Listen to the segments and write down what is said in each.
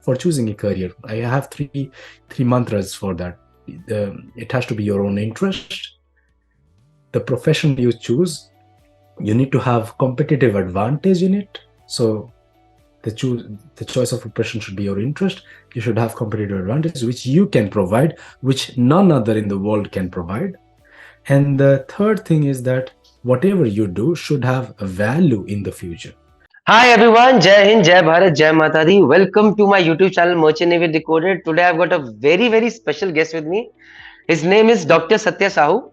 for choosing a career, I have three mantras for that. It has to be your own interest, the profession you choose, you need to have competitive advantage in it. So the choice of profession should be your interest. You should have competitive advantage which you can provide, which none other in the world can provide. And the third thing is that whatever you do should have a value in the future. Hi everyone, Jai Hind, Jai Bharat, Jai Mata Di. Welcome to my YouTube channel Merchant Navy Decoded. Today I've got a very special guest with me. His name is Dr. Satya Sahoo.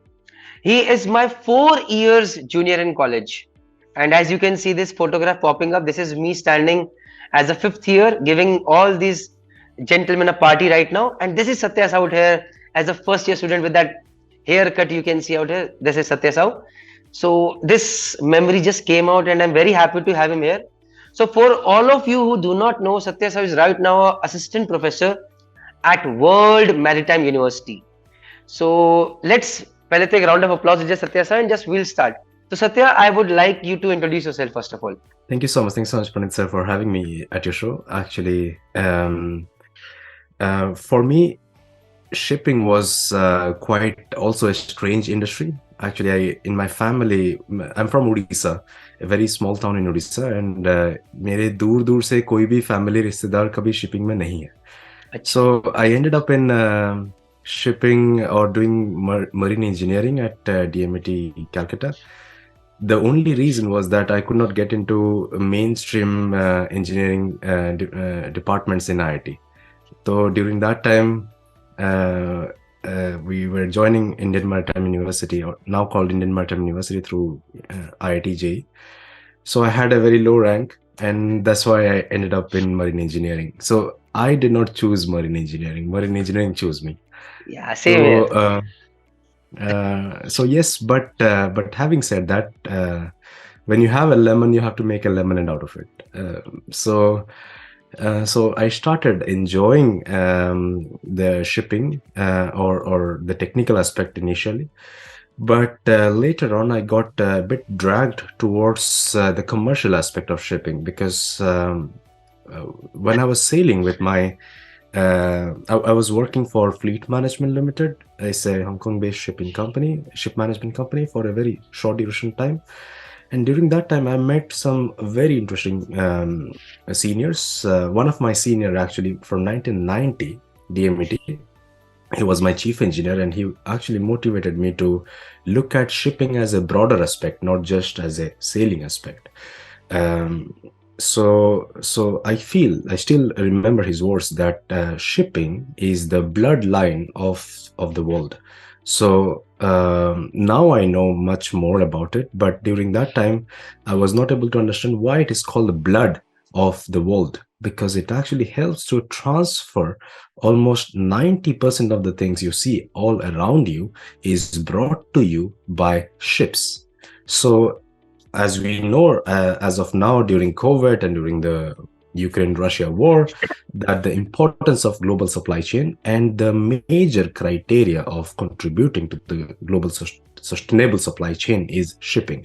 He is my 4 years junior in college. And as you can see this photograph popping up, this is me standing as a fifth year giving all these gentlemen a party right now. And this is Satya Sahoo out here as a first year student with that haircut you can see out here. This is Satya Sahoo. So this memory just came out and I'm very happy to have him here. So for all of you who do not know, Satya Sahoo is right now an assistant professor at World Maritime University. So let's take a round of applause with just Satya sir and just we'll start. So Satya, I would like you to introduce yourself first of all. Thank you so much. Thanks so much, Punit sir, for having me at your show. Actually, for me, shipping was quite also a strange industry. Actually, in my family, I'm from Odisha, a very small town in Odisha, and मेरे दूर दूर से कोई भी family रिश्तेदार कभी shipping में नहीं है. So I ended up in shipping or doing marine engineering at DMIT Calcutta. The only reason was that I could not get into mainstream engineering departments in IIT. So during that time, we were joining Indian Maritime University, or now called Indian Maritime University, through IIT JEE. So I had a very low rank, and that's why I ended up in marine engineering. So I did not choose marine engineering. Marine engineering chose me. Yeah, same here. So yes, but having said that, when you have a lemon, you have to make a lemonade out of it. So I started enjoying the shipping or the technical aspect initially, but later on I got a bit dragged towards the commercial aspect of shipping, because when I was sailing with my I was working for Fleet Management Limited. It's a Hong Kong-based ship management company, for a very short duration time. And during that time, I met some very interesting seniors. One of my senior, actually, from 1990, DMIT, he was my chief engineer, and he actually motivated me to look at shipping as a broader aspect, not just as a sailing aspect. So I still remember his words that shipping is the bloodline of the world. So now I know much more about it, but during that time I was not able to understand why it is called the blood of the world, because it actually helps to transfer almost 90% of the things you see all around you is brought to you by ships. So as we know, as of now, during COVID and during the Ukraine-Russia war, that the importance of global supply chain and the major criteria of contributing to the global sustainable supply chain is shipping.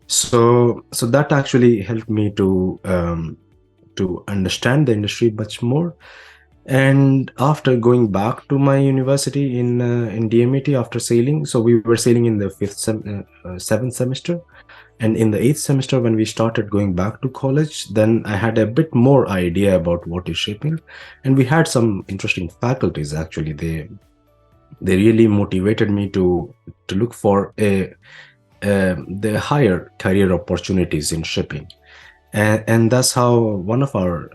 So that actually helped me to understand the industry much more. And after going back to my university in DMIT after sailing, so we were sailing in the seventh semester. And in the 8th semester, when we started going back to college, then I had a bit more idea about what is shipping. And we had some interesting faculties, actually. They really motivated me to look for the higher career opportunities in shipping. And that's how one of our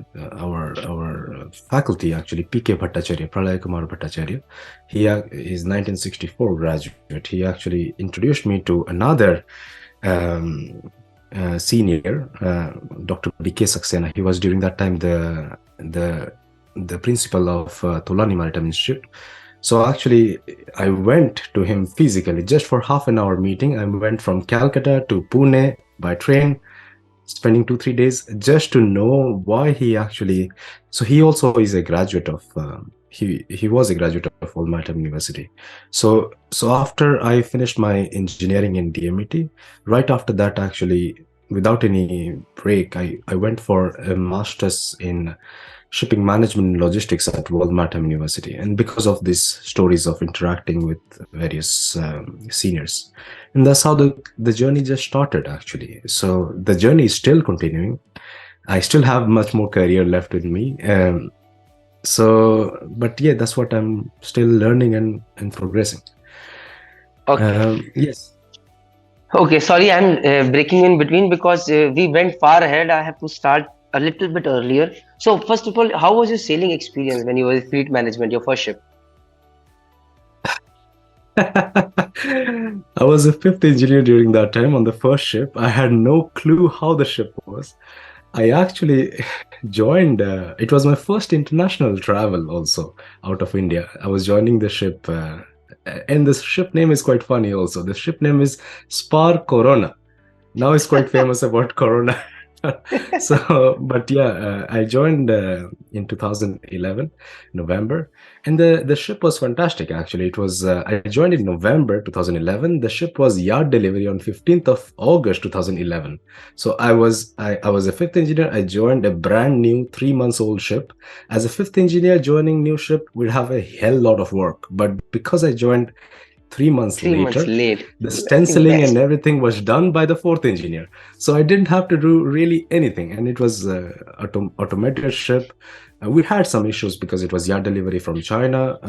faculty, actually, P.K. Bhattacharya, Pralay Kumar Bhattacharya, he is 1964 graduate. He actually introduced me to another senior, Dr. D.K. Saxena. He was during that time the principal of Tolani Maritime Institute. So actually, I went to him physically just for half an hour meeting. I went from Calcutta to Pune by train, spending 2-3 days just to know why he actually. So he also is a graduate of. He was a graduate of World Maritime University. So after I finished my engineering in DMIT, right after that, actually, without any break, I went for a master's in shipping management and logistics at World Maritime University. And because of these stories of interacting with various seniors, and that's how the journey just started actually. So the journey is still continuing. I still have much more career left with me. But yeah, that's what I'm still learning and progressing. Okay. Yes. Okay, sorry, I'm breaking in between because we went far ahead. I have to start a little bit earlier. So, first of all, how was your sailing experience when you were in fleet management, your first ship? I was a fifth engineer during that time on the first ship. I had no clue how the ship was. I actually joined, it was my first international travel also out of India. I was joining the ship, and the ship name is quite funny also. The ship name is Spar Corona. Now it's quite famous about Corona. So, but yeah, I joined in 2011, November, and the ship was fantastic. Actually, it was I joined in November 2011. The ship was yard delivery on 15th of August 2011. So I was a fifth engineer. I joined a brand new 3 months old ship. As a fifth engineer joining new ship, we'd have a hell lot of work. But because I joined 3 months 3 months later, late. the stenciling and Best. everything was done by the fourth engineer. So I didn't have to do really anything. And it was automated ship. We had some issues because it was yard delivery from China.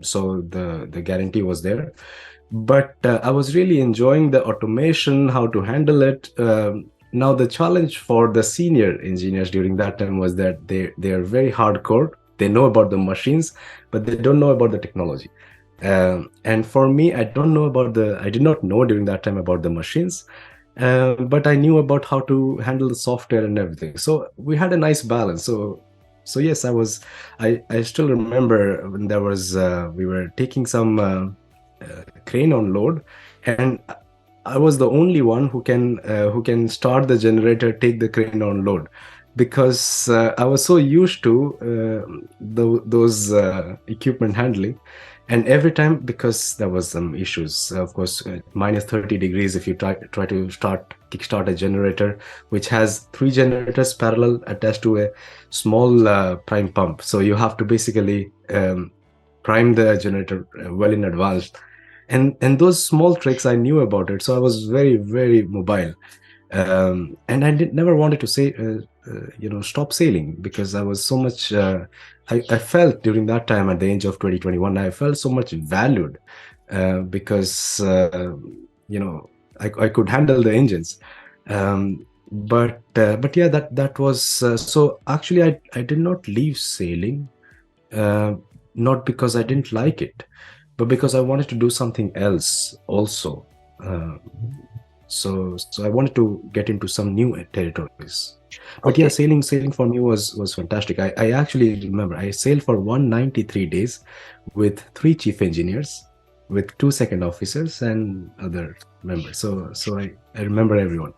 So the guarantee was there. But I was really enjoying the automation, how to handle it. Now, the challenge for the senior engineers during that time was that they are very hardcore. They know about the machines, but they don't know about the technology. And for me, I did not know during that time about the machines, but I knew about how to handle the software and everything. So we had a nice balance. So yes, I still remember when there was, we were taking some crane on load, and I was the only one who can start the generator, take the crane on load, because I was so used to those equipment handling. And every time, because there was some issues, of course, minus 30 degrees if you try to kickstart a generator, which has three generators parallel attached to a small prime pump. So you have to basically prime the generator well in advance. And those small tricks I knew about it, so I was very, very mobile. And I never wanted to say stop sailing, because I was so much I felt during that time at the age of 2021, I felt so much valued, because I could handle the engines. But yeah, that was so actually I did not leave sailing, uh, not because I didn't like it, but because I wanted to do something else also. Uh, so I wanted to get into some new territories. But yeah, Okay. sailing for me was fantastic. I actually remember I sailed for 193 days with three chief engineers, with two second officers and other members. So I remember everyone.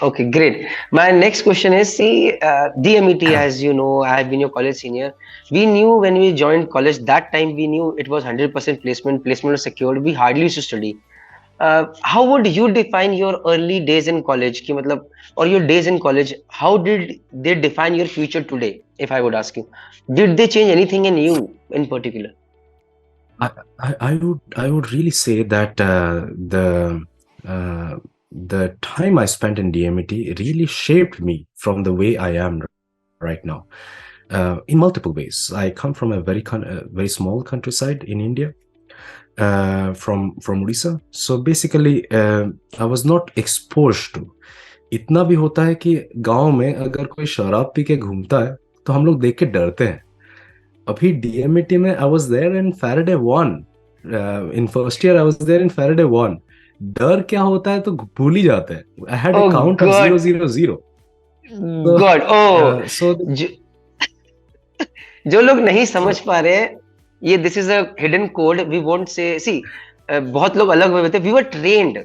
Okay, great. My next question is, see, DMET, as you know, I have been your college senior. We knew when we joined college, that time we knew it was 100% placement. Placement was secured. We hardly used to study. How would you define your early days in college? Ki matlab, or your days in college, how did they define your future today? If I would ask you, did they change anything in you in particular? I would really say that uh, the time I spent in DMT really shaped me from the way I am right now, in multiple ways. I come from a very small countryside in India, from Odisha. So basically, I was not exposed to. इतना भी होता है कि गांव में अगर कोई शराब पी के घूमता है तो हम लोग देख के डरते हैं. अभी डीएमईटी में I was there in Faraday 1. In first year I was there in Faraday 1. डर क्या होता है तो भूल ही जाते हैं. I had a Oh count of God, 000. God, oh, So जो, जो लोग नहीं समझ so पा रहे हैं, ये this is a hidden code, we won't say see. बहुत लोग अलग हुए थे, वी वर ट्रेन्ड.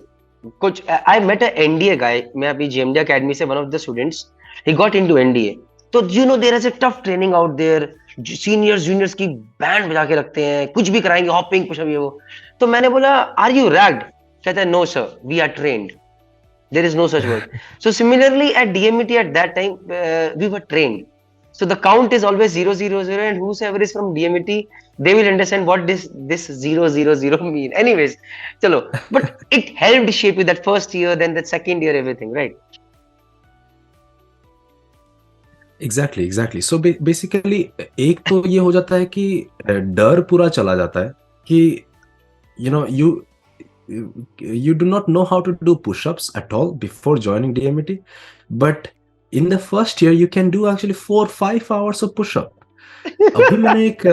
कुछ I met a NDA guy, मैं अभी जेएमडी एकेडमी से one of the students, he got into NDA. तो you know there is a tough training out there. Seniors juniors की बैंड बजा के रखते हैं, कुछ भी कराएंगे, हॉपिंग पुशअप ये वो. तो मैंने बोला, आर यू रैग्ड? कहता है, no sir, we are trained. There is no such word. So similarly at DMET at that time, we were trained. So the count is always 000, and whosoever is from DMT, they will understand what this 000 mean. Anyways, chalo. But it helped shape you that first year, then that second year, everything, right? Exactly so basically एक तो ये हो जाता है कि डर पूरा चला जाता है कि you know you do not know how to do push-ups at all before joining DMT, but in the first year you can do actually 4-5 hours of push-up. Abhi maine ek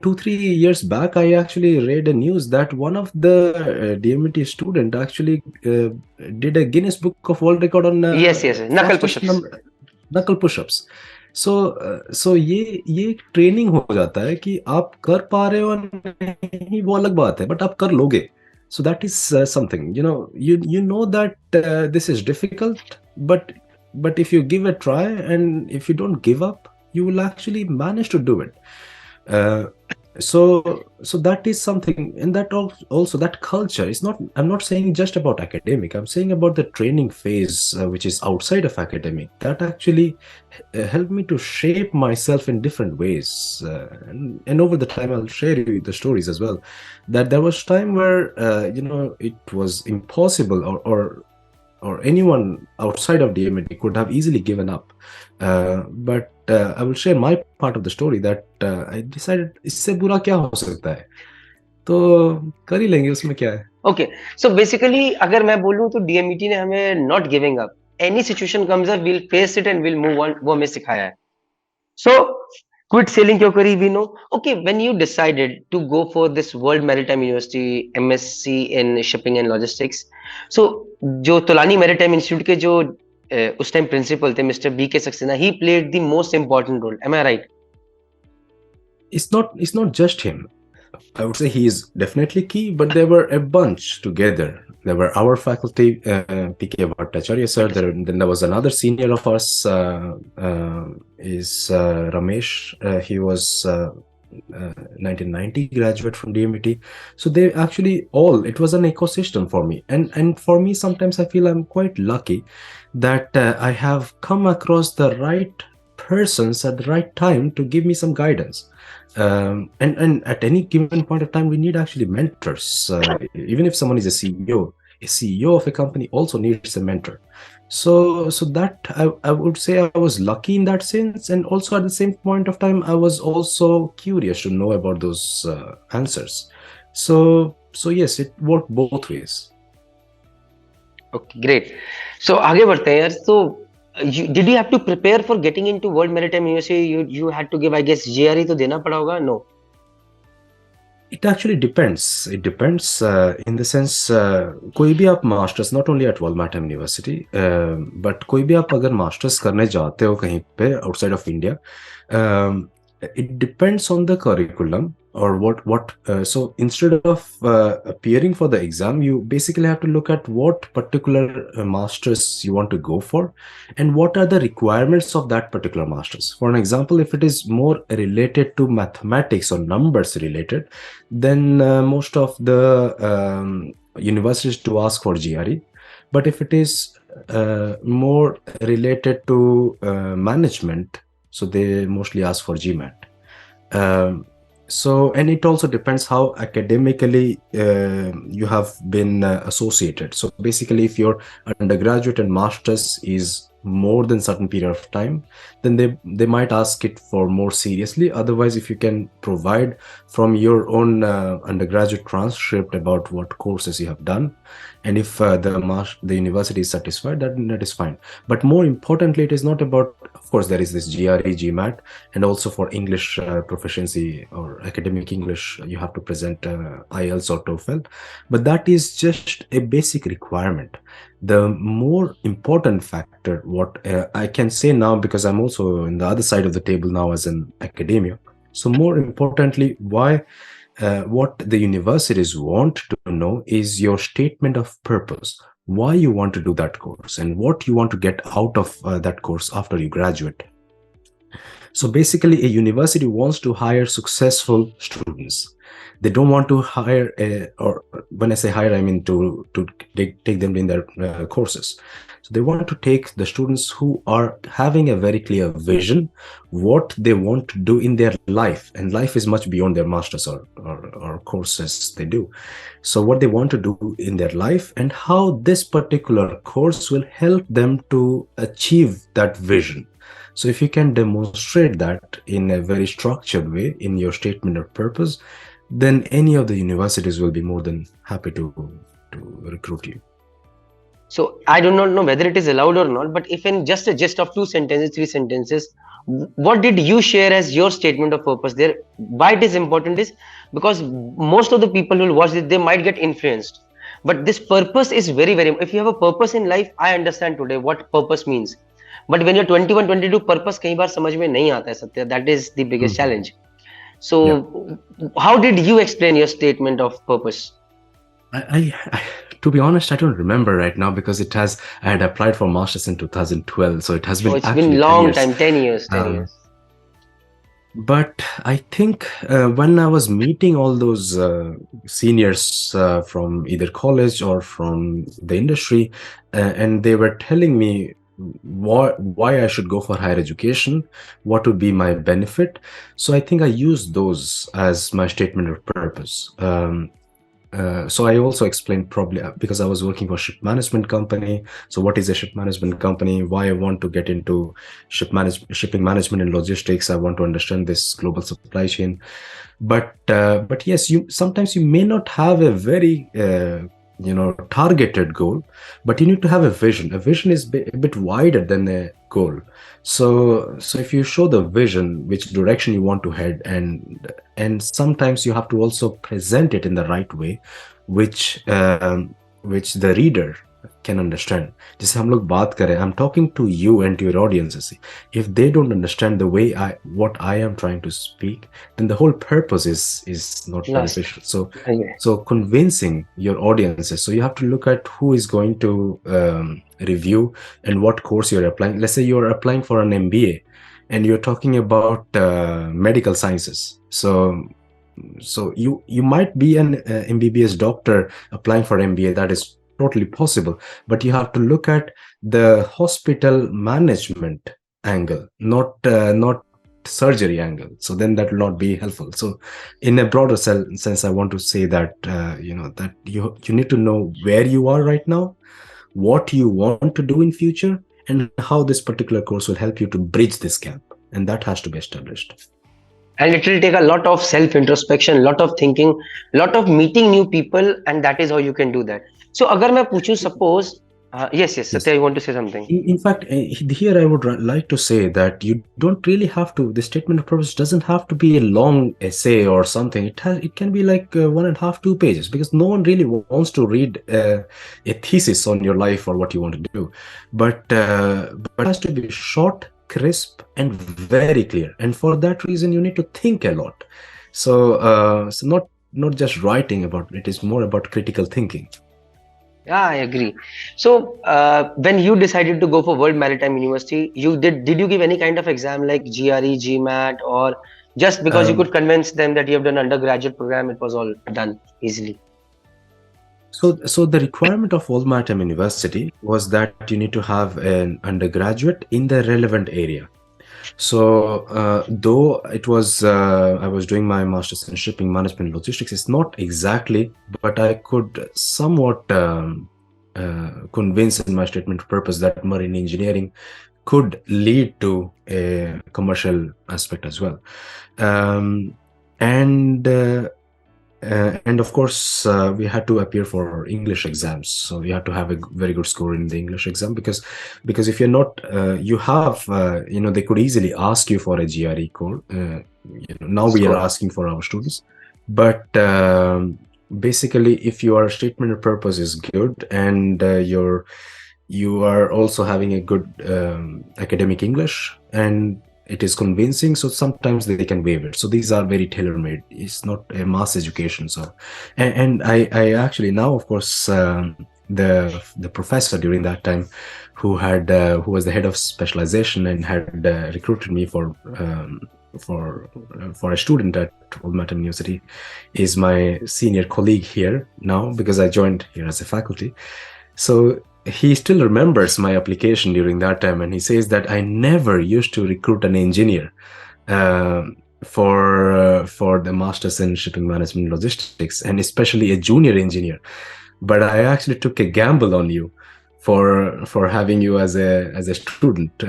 2-3 years back I actually read a news that one of the DMT student actually did a Guinness Book of World Record on Yes, knuckle fastest push-ups. knuckle push-ups. सो ये एक training हो जाता है कि आप कर पा रहे हो नहीं वो अलग बात है, बट आप कर लोगे. So that is something you know that this is difficult, but if you give a try and if you don't give up, you will actually manage to do it. Uh, so that is something, and that also that culture is not, I'm not saying just about academic, I'm saying about the training phase, which is outside of academic, that actually helped me to shape myself in different ways, and over the time I'll share you the stories as well, that there was time where it was impossible, or anyone outside of DMT could have easily given up. But I will share my part of the story that I decided इससे बुरा क्या हो सकता है, तो कर ही लेंगे, उसमें क्या है. Okay, so basically अगर मैं बोलूँ तो DMT ने हमें not giving up. Any situation comes up, we'll face it and we'll move on. वो हमें सिखाया है. So quit sailing क्यों करी, we know. Okay, when you decided to go for this World Maritime University MSc in Shipping and Logistics, so जो Tolani Maritime Institute के जो उस टाइम प्रिंसिपल थे मिस्टर बी के Saxena, he played the most important role. Am I right? It's not just him. I would say he is definitely key, but there were a bunch together. There were our faculty, P.K. Bhattacharya sir. Then there was another senior of us, is Ramesh. He was 1990 graduate from DMT. So they actually all, it was an ecosystem for me. And for me, sometimes I feel I'm quite lucky that I have come across the right persons at the right time to give me some guidance. And at any given point of time, we need actually mentors. Even if someone is a CEO of a company also needs a mentor. So that I would say I was lucky in that sense, and also at the same point of time I was also curious to know about those answers. So yes, it worked both ways. Okay, great. So आगे बढ़ते हैं यार. So did you have to prepare for getting into World Maritime University? You had to give, I guess, GRE तो देना पड़ा होगा? No. It actually depends. It depends in the sense, कोई भी आप masters, not only at World Maritime University, but कोई भी आप अगर मास्टर्स करने जाते हो कहीं पे outside of India, it depends on the curriculum or what so instead of appearing for the exam, you basically have to look at what particular masters you want to go for and what are the requirements of that particular masters. For an example, if it is more related to mathematics or numbers related, then most of the universities do ask for GRE. But if it is more related to management, so they mostly ask for GMAT. So, and it also depends how academically you have been associated. So basically, if your undergraduate and master's is more than certain period of time, then they might ask it for more seriously. Otherwise, if you can provide from your own undergraduate transcript about what courses you have done, and if the university is satisfied, that is fine. But more importantly, it is not about, of course, there is this GRE, GMAT, and also for English proficiency or academic English, you have to present IELTS or TOEFL. But that is just a basic requirement. The more important factor, what I can say now, because I'm also in the other side of the table now as an academia. So more importantly, what the universities want to know is your statement of purpose, why you want to do that course and what you want to get out of that course after you graduate. So basically, a university wants to hire successful students. They don't want to hire, or when I say hire, I mean to take them in their courses. So they want to take the students who are having a very clear vision, what they want to do in their life, and life is much beyond their masters or courses they do. So what they want to do in their life and how this particular course will help them to achieve that vision. So if you can demonstrate that in a very structured way in your statement of purpose, then any of the universities will be more than happy to recruit you. So I do not know whether it is allowed or not, but if in just a gist of 2 sentences, 3 sentences, what did you share as your statement of purpose there? Why it is important is because most of the people who will watch this, they might get influenced. But this purpose is very, very, if you have a purpose in life, I understand today what purpose means. But when you're 21, 22, purpose कई बार समझ में नहीं आता है सत्य. That is the biggest challenge. So Yeah. how did you explain your statement of purpose? I to be honest, I don't remember right now because I had applied for masters in 2012, so it has been Oh, it's actually been 10 long years. time, 10 years, 10 years. But I think when I was meeting all those seniors from either college or from the industry, and they were telling me why I should go for higher education, what would be my benefit. So I think I used those as my statement of purpose. So I also explained, probably because I was working for a ship management company. So what is a ship management company? Why I want to get into shipping management and logistics. I want to understand this global supply chain. But yes, sometimes you may not have a very targeted goal, but you need to have a vision. A vision is a bit wider than a goal. So if you show the vision, which direction you want to head, and sometimes you have to also present it in the right way, which the reader can understand. जैसे हम लोग बात करें, I'm talking to you and to your audiences. If they don't understand the way what I am trying to speak, then the whole purpose is not beneficial. So convincing your audiences. So you have to look at who is going to review and what course you're applying. Let's say you're applying for an MBA and you're talking about medical sciences. So you might be an MBBS doctor applying for MBA. That is totally possible, but you have to look at the hospital management angle, not surgery angle. So then that will not be helpful. So in a broader sense, I want to say that that you need to know where you are right now, what you want to do in future, and how this particular course will help you to bridge this gap, and that has to be established. And it will take a lot of self introspection, lot of thinking, lot of meeting new people, and that is how you can do that. So agar मैं पूछूं, suppose yes, Satya, you want to say something? In fact, here I would like to say that you don't really have to. The statement of purpose doesn't have to be a long essay or something. It can be like 1.5, 2 pages, because no one really wants to read a thesis on your life or what you want to do. But it has to be short, crisp, and very clear. And for that reason, you need to think a lot. So not just writing about it, is more about critical thinking. Yeah, I agree. So when you decided to go for World Maritime University, did you give any kind of exam like GRE, GMAT, or just because you could convince them that you have done undergraduate program, it was all done easily? So the requirement of World Maritime University was that you need to have an undergraduate in the relevant area. So though it was I was doing my master's in shipping management and logistics, it's not exactly, but I could somewhat convince in my statement of purpose that marine engineering could lead to a commercial aspect as well. And of course, we had to appear for English exams. So you have to have a very good score in the English exam, because if you're not, you have, they could easily ask you for a GRE core. Now we are asking for our students, but basically, if your statement of purpose is good and you are also having a good academic English and it is convincing, so sometimes they can waive it. So these are very tailor-made. It's not a mass education. So and I actually now, of course, the professor during that time, who was the head of specialization and had recruited me for for a student at Maritime University, is my senior colleague here now, because I joined here as a faculty. So he still remembers my application during that time, and he says that I never used to recruit an engineer for the masters in shipping management and logistics, and especially a junior engineer. But I actually took a gamble on you for having you as a student,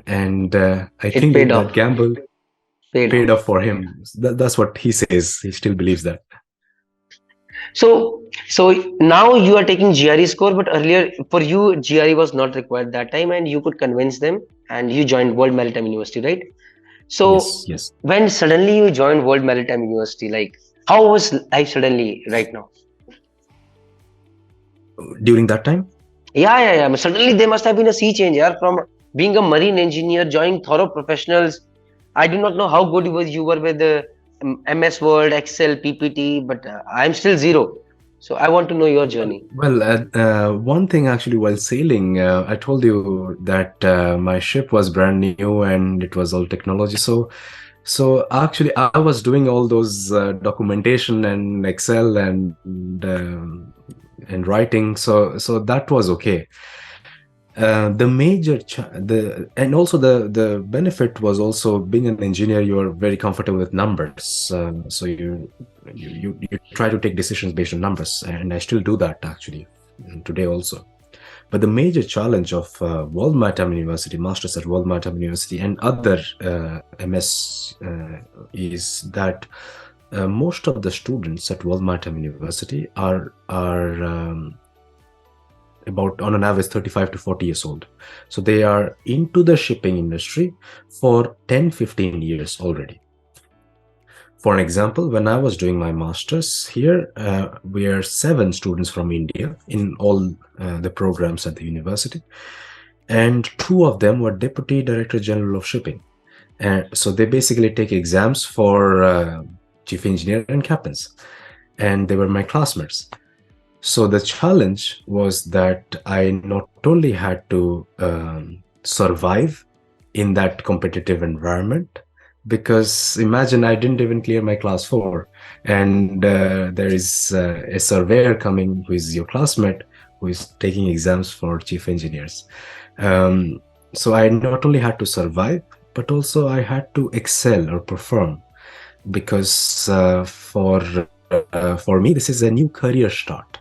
and I It think paid that off. gamble Paid paid off. off for him. That's what he says. He still believes that. So now you are taking GRE score, but earlier for you GRE was not required that time, and you could convince them, and you joined World Maritime University, right? Yes, So yes. when suddenly you joined World Maritime University, like how was life suddenly right now? During that time. Yeah. Suddenly there must have been a sea change, yeah, from being a marine engineer, joining thorough professionals. I do not know how good you were with the MS Word, Excel, PPT, but I'm still zero. So I want to know your journey. One thing actually, while sailing, I told you that my ship was brand new and it was all technology. So actually, I was doing all those documentation and Excel and writing. So that was okay. The major the and also the benefit was also being an engineer. You are very comfortable with numbers, so you try to take decisions based on numbers, and I still do that actually today also. But the major challenge of World Maritime University, masters at World Maritime University, and other MS is that most of the students at World Maritime University are about, on an average, 35 to 40 years old. So they are into the shipping industry for 10-15 years already. For an example, when I was doing my master's here, we are 7 students from India in all the programs at the university, and 2 of them were Deputy Director General of Shipping. And so they basically take exams for chief engineer and captains, and they were my classmates. So the challenge was that I not only had to survive in that competitive environment, because imagine I didn't even clear my class 4, and there is a surveyor coming who is your classmate, who is taking exams for chief engineers. So I not only had to survive, but also I had to excel or perform, because for me, this is a new career start.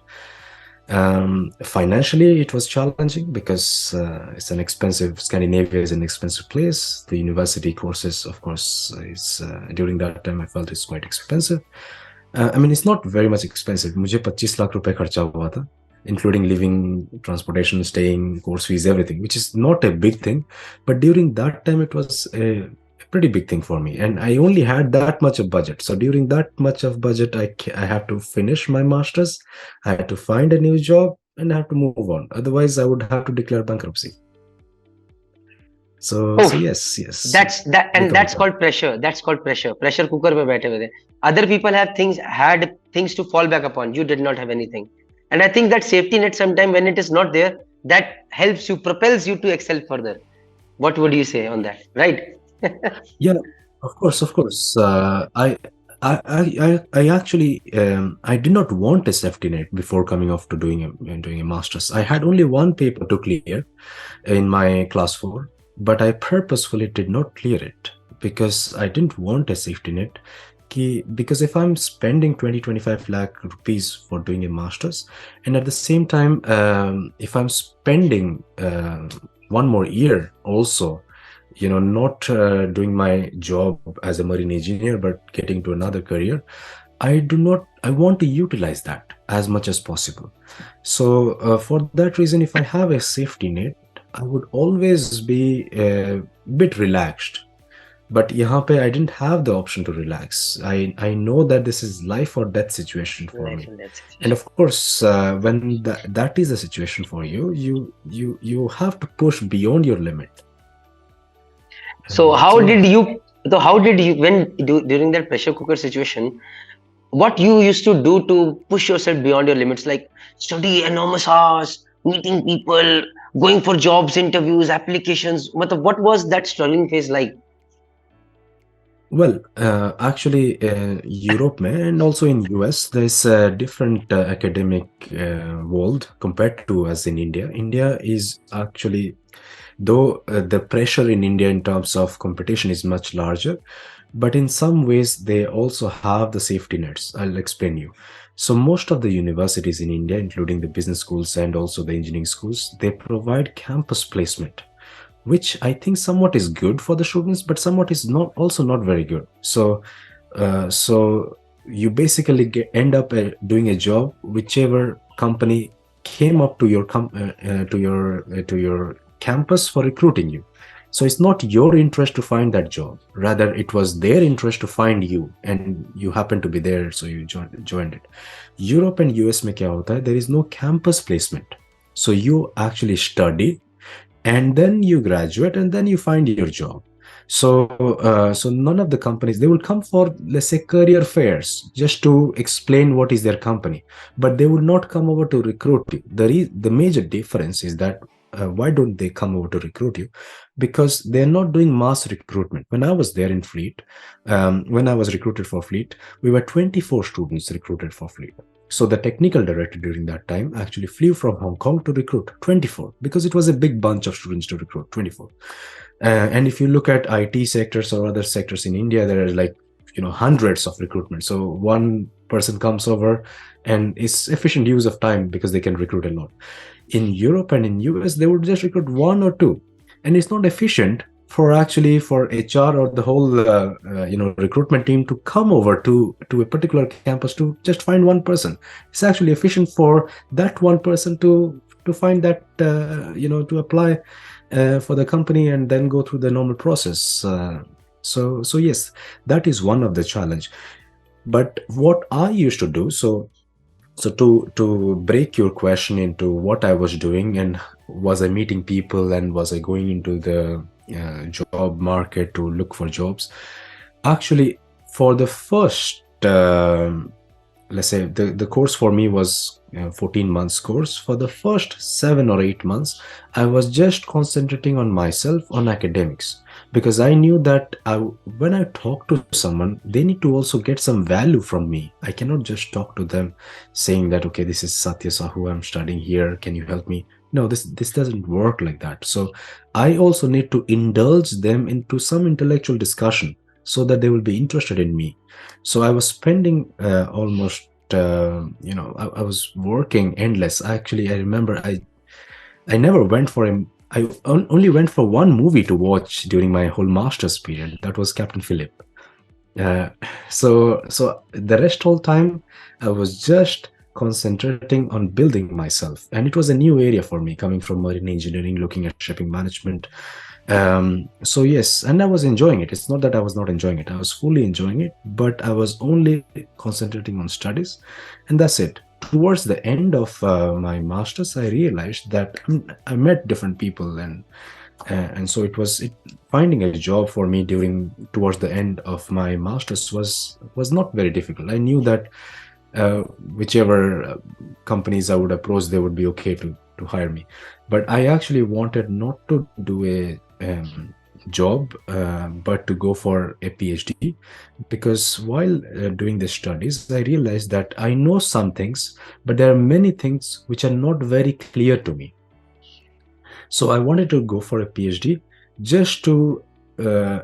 Financially, it was challenging because it's an expensive, Scandinavia is an expensive place. The university courses, of course, is during that time I felt it's quite expensive. I mean, it's not very much expensive. मुझे 25 लाख रुपए खर्चा हुआ था, including living, transportation, staying, course fees, everything, which is not a big thing. But during that time, it was a pretty big thing for me, and I only had that much of budget. So during that much of budget, I have to finish my master's, I had to find a new job, and I have to move on. Otherwise, I would have to declare bankruptcy. So Oh, yes, and that's called pressure. That's called pressure. Pressure cooker पे बैठे हुए थे. Other people had things to fall back upon. You did not have anything. And I think that safety net sometime when it is not there, that helps you, propels you to excel further. What would you say on that? Right? yeah, of course. I actually I did not want a safety net before coming off to doing a master's. I had only one paper to clear in my class 4, but I purposefully did not clear it because I didn't want a safety net. Because if I'm spending 20-25 lakh rupees for doing a master's, and at the same time, if I'm spending one more year also, not doing my job as a marine engineer, but getting to another career, I want to utilize that as much as possible. So for that reason, if I have a safety net, I would always be a bit relaxed. But यहाँ पे I didn't have the option to relax. I know that this is life or death situation for me. And of course, when that is the situation for you, you have to push beyond your limit. So how did you, when during that pressure cooker situation, what you used to do to push yourself beyond your limits, like study enormous hours, meeting people, going for jobs, interviews, applications. What was that struggling phase like? Well, actually, Europe and also in US, there's a different academic world compared to us in India. India is actually, though the pressure in India in terms of competition is much larger, but in some ways they also have the safety nets. I'll explain you. So most of the universities in India, including the business schools and also the engineering schools, they provide campus placement, which I think somewhat is good for the students, but somewhat is not also not very good. So you basically end up doing a job whichever company came up to your to your campus for recruiting you. So it's not your interest to find that job. Rather, it was their interest to find you, and you happen to be there, so you joined it. Europe and US में क्या होता है? There is no campus placement. So you actually study and then you graduate and then you find your job. So none of the companies, they will come for, let's say, career fairs just to explain what is their company, but they will not come over to recruit you. The major difference is that why don't they come over to recruit you? Because they're not doing mass recruitment. When I was there in Fleet, when I was recruited for Fleet, we were 24 students recruited for Fleet. So the technical director during that time actually flew from Hong Kong to recruit 24, because it was a big bunch of students to recruit 24. And if you look at IT sectors or other sectors in India, there are like, hundreds of recruitment. So one person comes over and it's efficient use of time because they can recruit a lot. In Europe and in US, they would just recruit one or two, and it's not efficient for HR or the whole recruitment team to come over to a particular campus to just find one person. It's actually efficient for that one person to find that to apply for the company and then go through the normal process. So yes, that is one of the challenge. But what I used to do, so to break your question into what I was doing, and was I meeting people and was I going into the job market to look for jobs? Actually, for the first, let's say the course for me was 14 months course. For the first 7 or 8 months, I was just concentrating on myself, on academics, because I knew that when I talk to someone, they need to also get some value from me. I cannot just talk to them saying that, okay, this is Satya Sahoo, I'm studying here, can you help me? No, this doesn't work like that. So I also need to indulge them into some intellectual discussion so that they will be interested in me. So I was spending almost, I was working endless. Actually, I remember I never went for him. I only went for one movie to watch during my whole master's period. That was Captain Phillip. So the rest whole time I was just concentrating on building myself, and it was a new area for me, coming from marine engineering, looking at shipping management. So yes, and I was enjoying it. It's not that I was not enjoying it. I was fully enjoying it, but I was only concentrating on studies, and that's it. Towards the end of my master's, I realized that I met different people, and so finding a job for me towards the end of my master's was not very difficult. I knew that whichever companies I would approach, they would be okay to hire me. But I actually wanted not to do a job, but to go for a PhD, because while doing the studies, I realized that I know some things, but there are many things which are not very clear to me. So I wanted to go for a PhD just to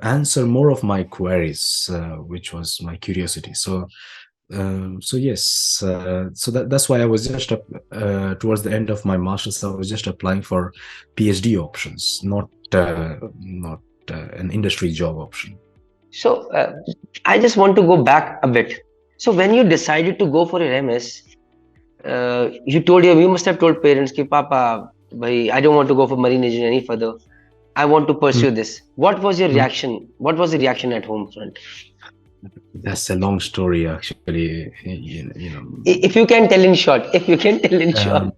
answer more of my queries, which was my curiosity. So yes, so that's why I was just towards the end of my master's, I was just applying for PhD options, not an industry job option. So I just want to go back a bit. So when you decided to go for your MS, you must have told parents ki Papa, bhai, I don't want to go for marine engineering any further. I want to pursue this. What was your reaction? What was the reaction at home front? That's a long story, actually. If you can tell in short, if you can tell in short.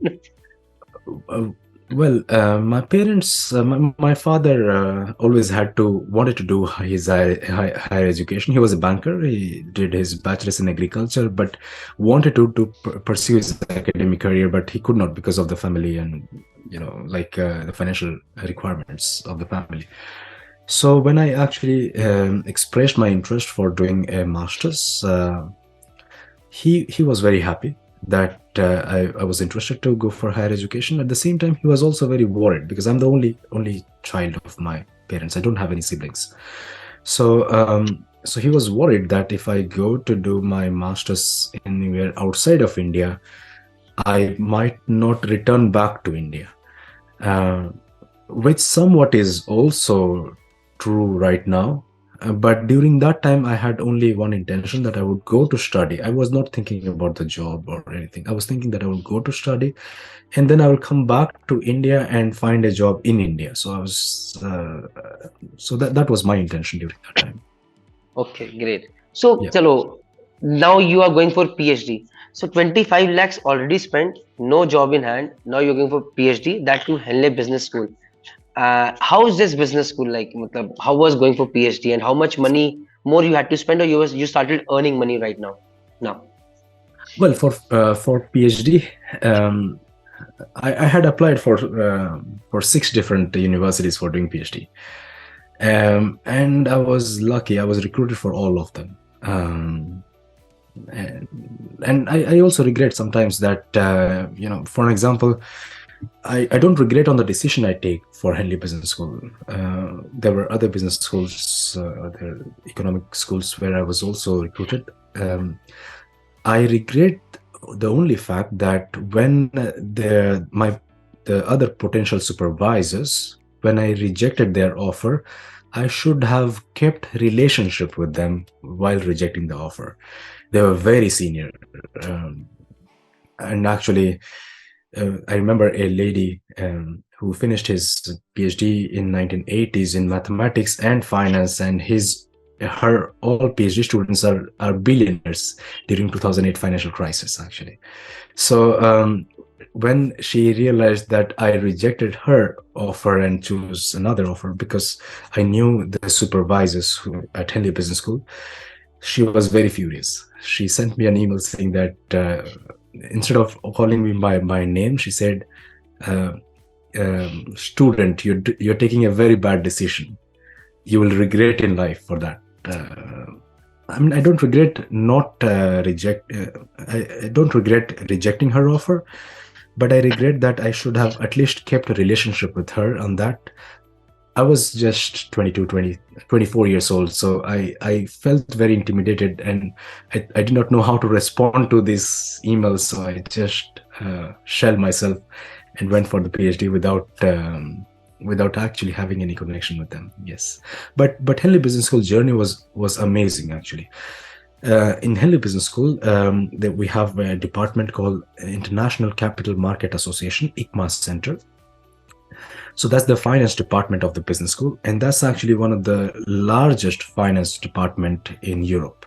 Well, my parents, my father always wanted to do his higher education. He was a banker. He did his bachelor's in agriculture, but wanted to pursue his academic career, but he could not because of the family and like the financial requirements of the family. So when I actually expressed my interest for doing a master's, he was very happy that I was interested to go for higher education. At the same time, he was also very worried because I'm the only child of my parents. I don't have any siblings. So he was worried that if I go to do my master's anywhere outside of India, I might not return back to India. Uh, which somewhat is also true right now. But during that time, I had only one intention, that I would go to study. I was not thinking about the job or anything. I was thinking that I would go to study and then I will come back to India and find a job in India. So that was my intention during that time. Okay, great. So, Yeah. chalo, now you are going for PhD. So 25 lakhs already spent, no job in hand. Now you're going for PhD, that too Henley Business School. How is this business school like? Matlab, how was going for PhD and how much money more you had to spend, or you started earning money right now? Now, Well, for PhD, um, I had applied for 6 different universities for doing PhD. And I was lucky. I was recruited for all of them. And, and I also regret sometimes that, for an example, I don't regret on the decision I take for Henley Business School. There were other business schools, other economic schools where I was also recruited. I regret the only fact that when the other potential supervisors, when I rejected their offer, I should have kept relationship with them while rejecting the offer. They were very senior, um, and actually, I remember a lady who finished his PhD in 1980s in mathematics and finance, and his her all PhD students are billionaires during 2008 financial crisis, actually. So when she realized that I rejected her offer and chose another offer because I knew the supervisors at Henley Business School, she was very furious. She sent me an email saying that instead of calling me by my name, she said, uh, "Student, you're taking a very bad decision. You will regret in life for that." I mean, I don't regret not reject. I don't regret rejecting her offer, but I regret that I should have at least kept a relationship with her on that. I was just 24 years old, so I felt very intimidated, and I did not know how to respond to these emails, so I just shelled myself and went for the PhD without actually having any connection with them. Yes, but Henley Business School journey was amazing, actually. In Henley Business School, we have a department called International Capital Market Association, ICMA Center. So that's the finance department of the business school, and that's actually one of the largest finance department in Europe.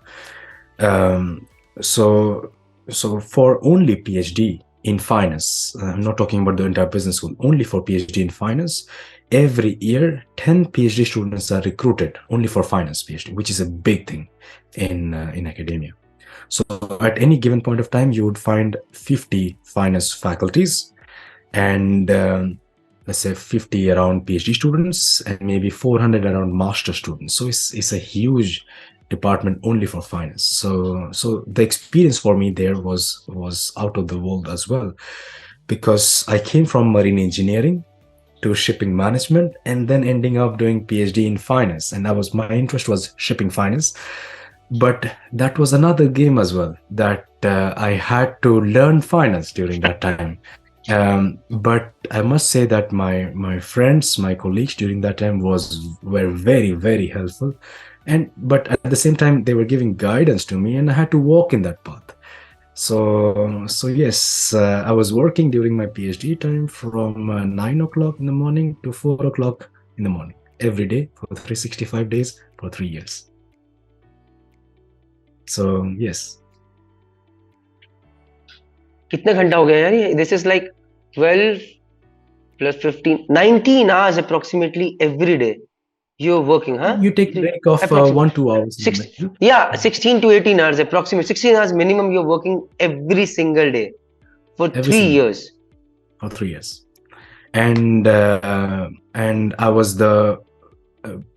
Um, so, so for only PhD in finance, I'm not talking about the entire business school. Only for PhD in finance, every year 10 PhD students are recruited only for finance PhD, which is a big thing in academia. So at any given point of time, you would find 50 finance faculties and let's say 50 around PhD students and maybe 400 around master students. So it's a huge department only for finance. So the experience for me there was out of the world as well, because I came from marine engineering to shipping management and then ending up doing PhD in finance, and my interest was shipping finance. But that was another game as well, that I had to learn finance during that time. But I must say that my friends, my colleagues during that time were very, very helpful, and but at the same time they were giving guidance to me, and I had to walk in that path. So yes, I was working during my PhD time from 9 o'clock in the morning to 4 o'clock in the morning every day for 365 days for 3 years. So yes. कितने घंटा हो गया यार ये? This is like 12. plus 15, 19 hours approximately every day. You're working, huh? You take break of Approximately 1-2 hours in the six, middle. yeah, 16 to 18 hours, approximately 16 hours minimum. You're working every single day for Every three single years. for 3 years. And I was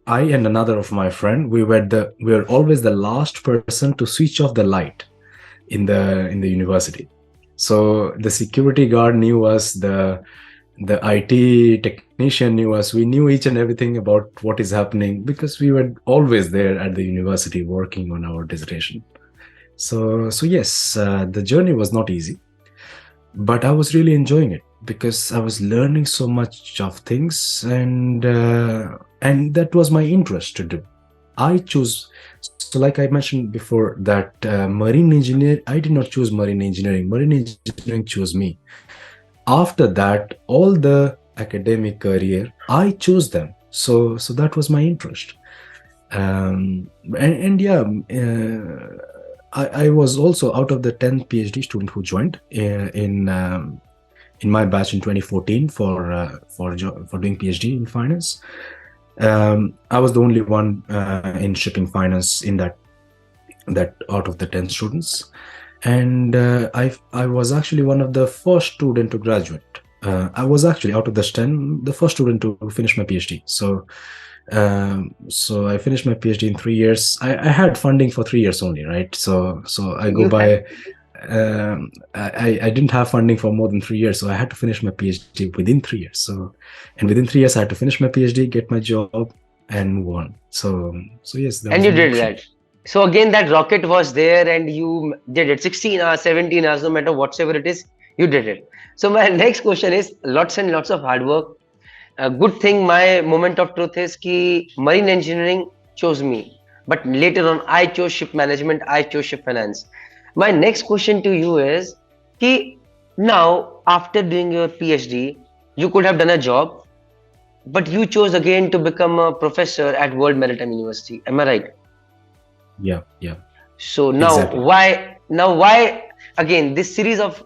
I and another of my friend, we were always the last person to switch off the light in the university. So the security guard knew us, the IT technician knew us. We knew each and everything about what is happening because we were always there at the university working on our dissertation. So yes, the journey was not easy, but I was really enjoying it because I was learning so much of things, and that was my interest to do. I chose, so like I mentioned before, that marine engineer. I did not choose marine engineering. Marine engineering chose me. After that, all the academic career, I chose them. So that was my interest. And yeah, I was also out of the 10 PhD student who joined in my batch in 2014 for doing PhD in finance. I was the only one in shipping finance in that out of the 10 students, and I was actually one of the first student to graduate. I was actually out of the 10 the first student to finish my PhD. So I finished my PhD in 3 years. I had funding for 3 years only, right? So I go You had by. I didn't have funding for more than 3 years, so I had to finish my PhD within 3 years. And within 3 years, I had to finish my PhD, get my job, and move on. So yes, that and was you my did option. that. So again, that rocket was there, and you did it. 16 hours, 17 hours, no matter whatsoever it is, you did it. So my next question is lots and lots of hard work. A good thing, my moment of truth is कि marine engineering chose me, but later on I chose ship management, I chose ship finance. My next question to you is कि now after doing your PhD, you could have done a job, but you chose again to become a professor at World Maritime University. Am I right? Yeah, So now exactly. why again this series of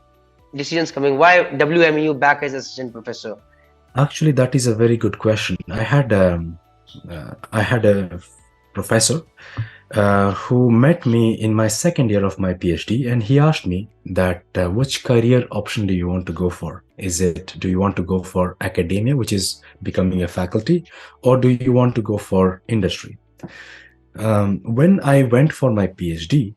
decisions coming? Why WMU back as assistant professor? Actually, that is a very good question. I had a professor who met me in my second year of my PhD, and he asked me that which career option do you want to go for? Do you want to go for academia, which is becoming a faculty, or do you want to go for industry? When I went for my PhD,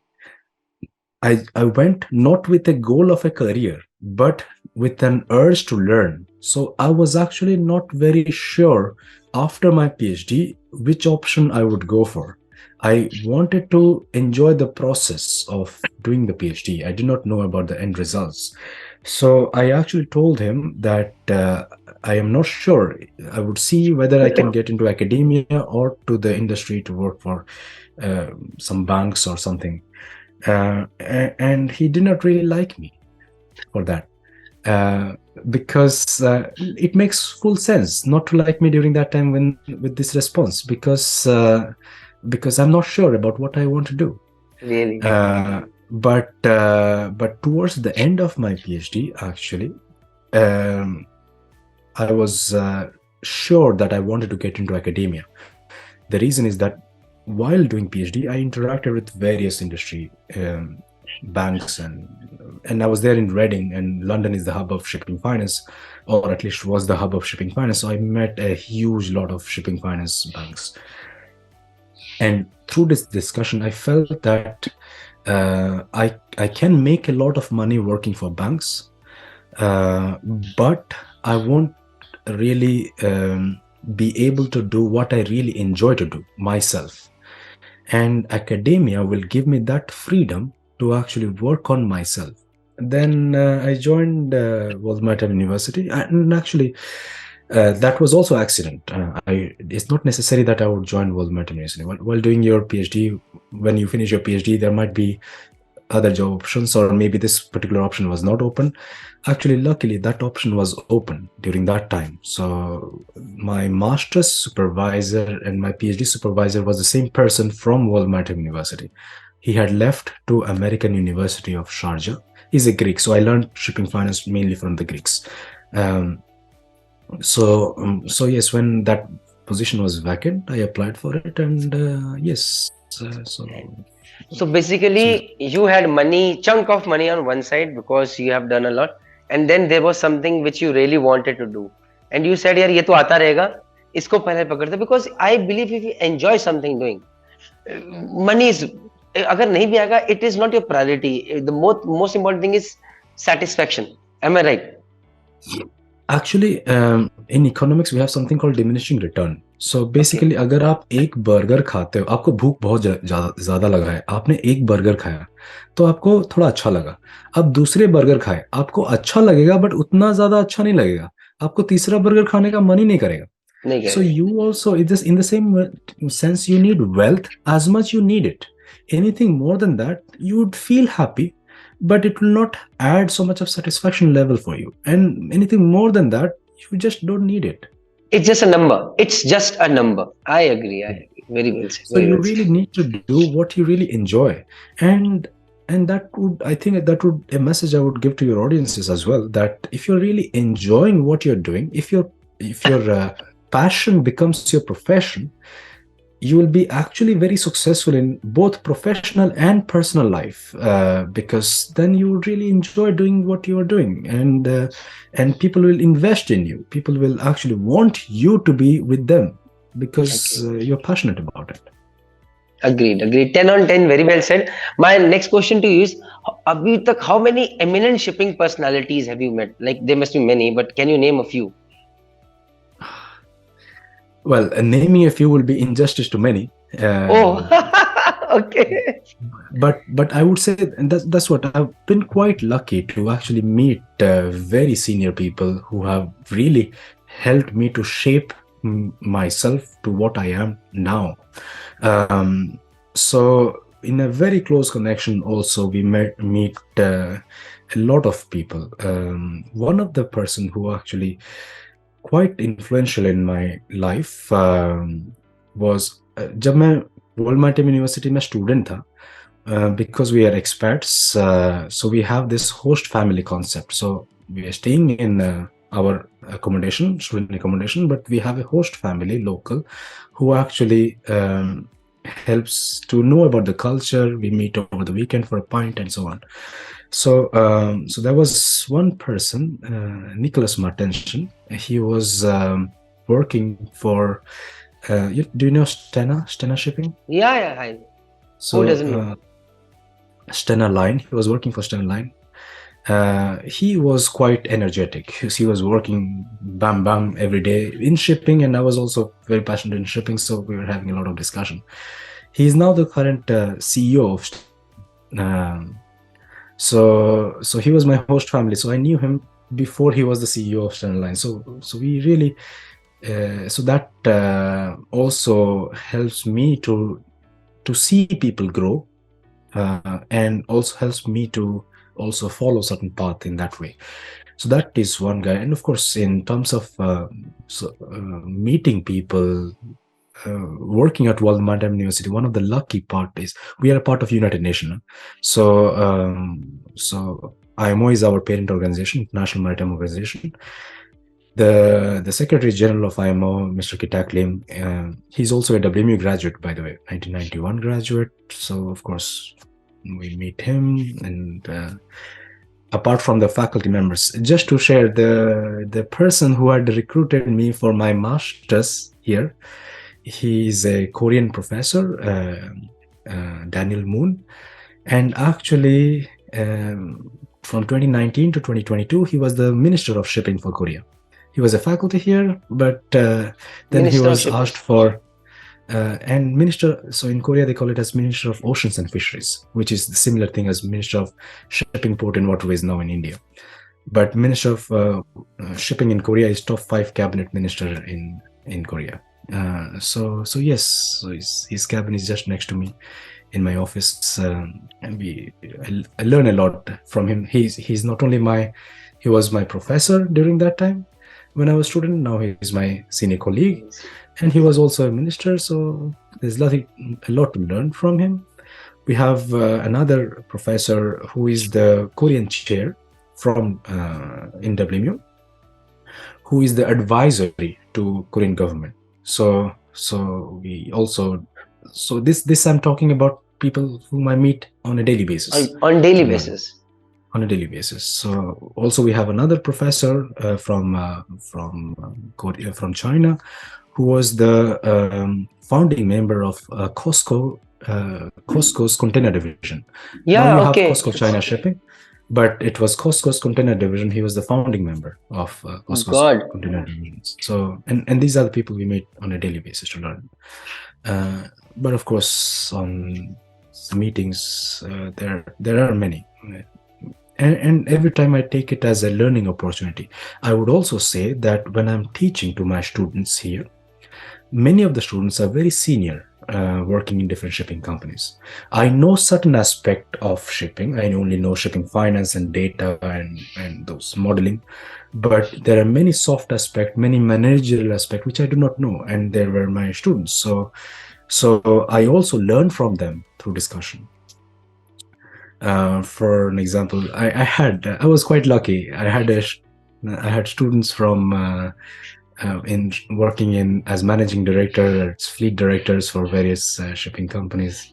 I went not with a goal of a career, but with an urge to learn. So I was actually not very sure after my PhD which option I would go for. I wanted to enjoy the process of doing the PhD. I did not know about the end results. So I actually told him that I am not sure. I would see whether I can get into academia or to the industry to work for some banks or something. And he did not really like me for that, because it makes full sense not to like me during that time when with this response, because I'm not sure about what I want to do. Really? But towards the end of my PhD, actually, I was sure that I wanted to get into academia. The reason is that while doing PhD, I interacted with various industry banks, and I was there in Reading, and London is the hub of shipping finance, or at least was the hub of shipping finance. So I met a huge lot of shipping finance banks, and through this discussion, I felt that I can make a lot of money working for banks, but I won't really be able to do what I really enjoy to do myself. And academia will give me that freedom to actually work on myself. Then I joined Maritime University, and actually that was also accident. It's not necessary that I would join Maritime University. While doing your PhD, when you finish your PhD, there might be other job options, or maybe this particular option was not open. Actually, luckily, that option was open during that time. So my master's supervisor and my PhD supervisor was the same person from Maritime University. He had left to American University of Sharjah. He's a Greek, so I learned shipping finance mainly from the Greeks. Um, So yes, when that position was vacant, I applied for it, and yes, So so basically, you had money, chunk of money on one side because you have done a lot, and then there was something which you really wanted to do, and you said, "यार ये तो आता रहेगा, इसको पहले पकड़ते." Because I believe if you enjoy something doing, money is अगर नहीं भी आएगा, it is not your priority. The most important thing is satisfaction. Am I right? actually, in economics, we have something called diminishing return. So Okay. basically, अगर आप एक burger खाते हो, आपको भूख बहुत ज्यादा लगा है, आपने एक बर्गर खाया, तो आपको थोड़ा अच्छा लगा. अब दूसरे बर्गर खाए, आपको अच्छा लगेगा, बट उतना ज्यादा अच्छा नहीं लगेगा. आपको तीसरा बर्गर खाने का मन ही नहीं करेगा. नहीं So करेगा. you also, it is in the same sense, you need wealth as much you need it. Anything more than that, you would feel happy, but it will not add so much of satisfaction level for you. And anything more than that, you just don't need it. It's just a number. It's just a number. I agree. I agree. Very well said. So Very you well said. really need to do what you really enjoy. And that would, I think that would a message I would give to your audiences as well, that if you're really enjoying what you're doing, if your passion becomes your profession, you will be actually very successful in both professional and personal life, because then you would really enjoy doing what you are doing, and people will invest in you. People will actually want you to be with them because Agreed. you're passionate about it. Agreed. Agreed. 10 on 10. Very well said. My next question to you is, अभी तक how many eminent shipping personalities have you met? Like there must be many, but can you name a few? Well, naming a few will be injustice to many. Oh, Um, okay. but I would say, and that's what I've been quite lucky to actually meet very senior people who have really helped me to shape myself to what I am now. Um, so in a very close connection, also we meet a lot of people. One of the person who actually quite influential in my life was जब मैं world Maritime university में student था. Because we are expats, so we have this host family concept. So we are staying in our accommodation, student accommodation, but we have a host family local who actually helps to know about the culture. We meet over the weekend for a pint and so on. So there was one person, Nicholas Martension. He was working for. Do you know Stena Shipping? Yeah, yeah. I, who So doesn't know? Stena Line. He was working for Stena Line. He was quite energetic. He was working bam bam every day in shipping, and I was also very passionate in shipping, so we were having a lot of discussion. He is now the current CEO of. So he was my host family. So I knew him before he was the CEO of Stena Line. So we really. So that also helps me to see people grow, and also helps me to also follow certain path in that way. So that is one guy. And of course, in terms of meeting people, working at World Maritime University, one of the lucky part is we are a part of United Nations. So IMO is our parent organization, International Maritime Organization. The Secretary General of IMO, Mr. Kitaklim, he's also a WMU graduate, by the way, 1991 graduate. So of course we meet him, and apart from the faculty members, just to share, the person who had recruited me for my master's here, he's a Korean professor, Daniel Moon, and actually from 2019 to 2022 he was the Minister of Shipping for Korea. He was a faculty here, but then he Minister of was Shipping. asked for and minister. So in Korea they call it as Minister of Oceans and Fisheries, which is the similar thing as Minister of Shipping, Port and Waterways now in India. But Minister of Shipping in Korea is top 5 cabinet minister in Korea. So yes, so his cabin is just next to me in my office, and I learn a lot from him. He's not only he was my professor during that time when I was a student. Now he's my senior colleague, and he was also a minister. So there's a lot to learn from him. We have another professor who is the Korean chair from in WMU, who is the advisory to Korean government. So we also, so this I'm talking about people whom I meet on a daily basis. On daily So basis. on a daily basis. So also we have another professor Korea, from China, who was the founding member of Costco's container division. Now you Yeah, have okay. Costco China Shipping, but it was Costco's container division. He was the founding member of Costco's God. container division. So, and these are the people we meet on a daily basis to learn. But of course, on meetings, there are many. And every time I take it as a learning opportunity. I would also say that when I'm teaching to my students here, many of the students are very senior, working in different shipping companies. I know certain aspect of shipping. I only know shipping finance and data and those modeling, but there are many soft aspect, many managerial aspect which I do not know, and they were my students. So I also learn from them through discussion. For an example, I was quite lucky. I had students from in working in as managing director, as fleet directors for various shipping companies.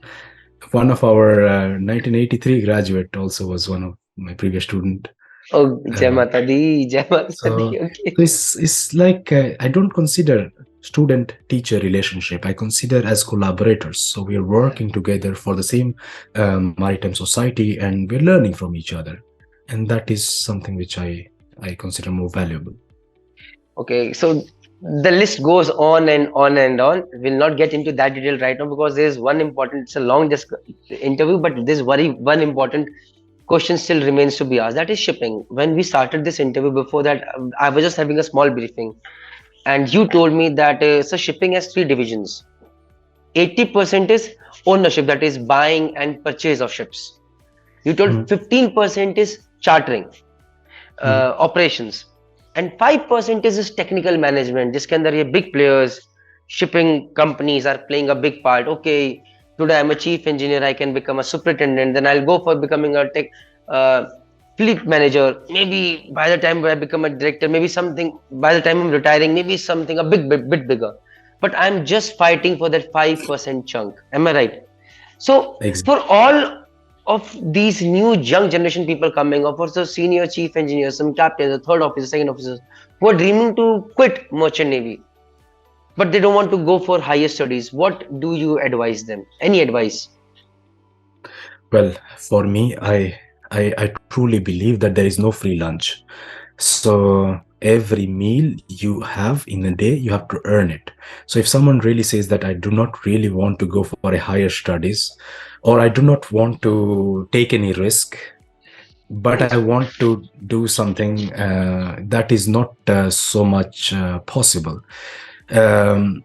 One of our 1983 graduate also was one of my previous student. Oh, Jai Uh, Mata Di, Jai Mata Di. so Okay. it's like I don't consider student-teacher relationship. I consider as collaborators. So we are working together for the same maritime society, and we're learning from each other, and that is something which I consider more valuable. Okay, so the list goes on and on and on. We'll not get into that detail right now because there's one important, it's a long interview, but there's one important question still remains to be asked. That is shipping. When we started this interview, before that, I was just having a small briefing, and you told me that so shipping has three divisions. 80% is ownership, that is buying and purchase of ships. You told Mhm. 15% is chartering, Mhm. operations, and 5% is technical management. जिसके अंदर ये big players, shipping companies are playing a big part. Okay, today I'm a chief engineer, I can become a superintendent, then I'll go for becoming a tech uh, fleet manager. Maybe by the time I become a director, maybe something, by the time I'm retiring, maybe something a bit bigger. But I'm just fighting for that 5% chunk. Am I right? So for Exactly. all of these new young generation people coming up, also senior chief engineers, some captains, the third officers, second officers, who are dreaming to quit merchant navy, but they don't want to go for higher studies. What do you advise them? Any advice? Well, for me, I truly believe that there is no free lunch. So every meal you have in a day, you have to earn it. So if someone really says that I do not really want to go for a higher studies, or I do not want to take any risk, but I want to do something that is not so much possible. Um,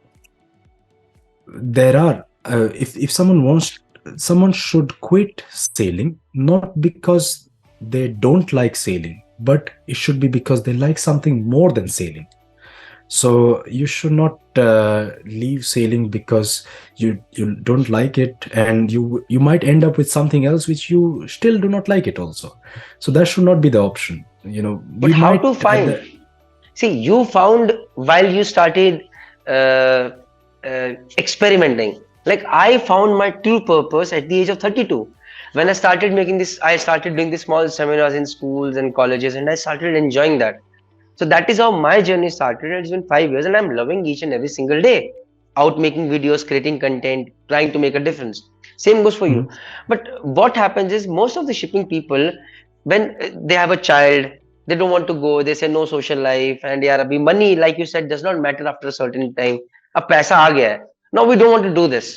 there are if someone wants, someone should quit sailing not because they don't like sailing, but it should be because they like something more than sailing. So you should not leave sailing because you don't like it, and you might end up with something else which you still do not like it also. So that should not be the option. But You how might to find? See, you found while you started uh, experimenting. Like I found my true purpose at the age of 32. When I started making this, I started doing these small seminars in schools and colleges, and I started enjoying that. So that is how my journey started. It's been 5 years, and I'm loving each and every single day. Out making videos, creating content, trying to make a difference. Same goes for you. Mhm. But what happens is most of the shipping people, when they have a child, they don't want to go. They say no social life, and yeah, abhi money, like you said, does not matter after a certain time. Ab paisa aa gaya hai. No, we don't want to do this,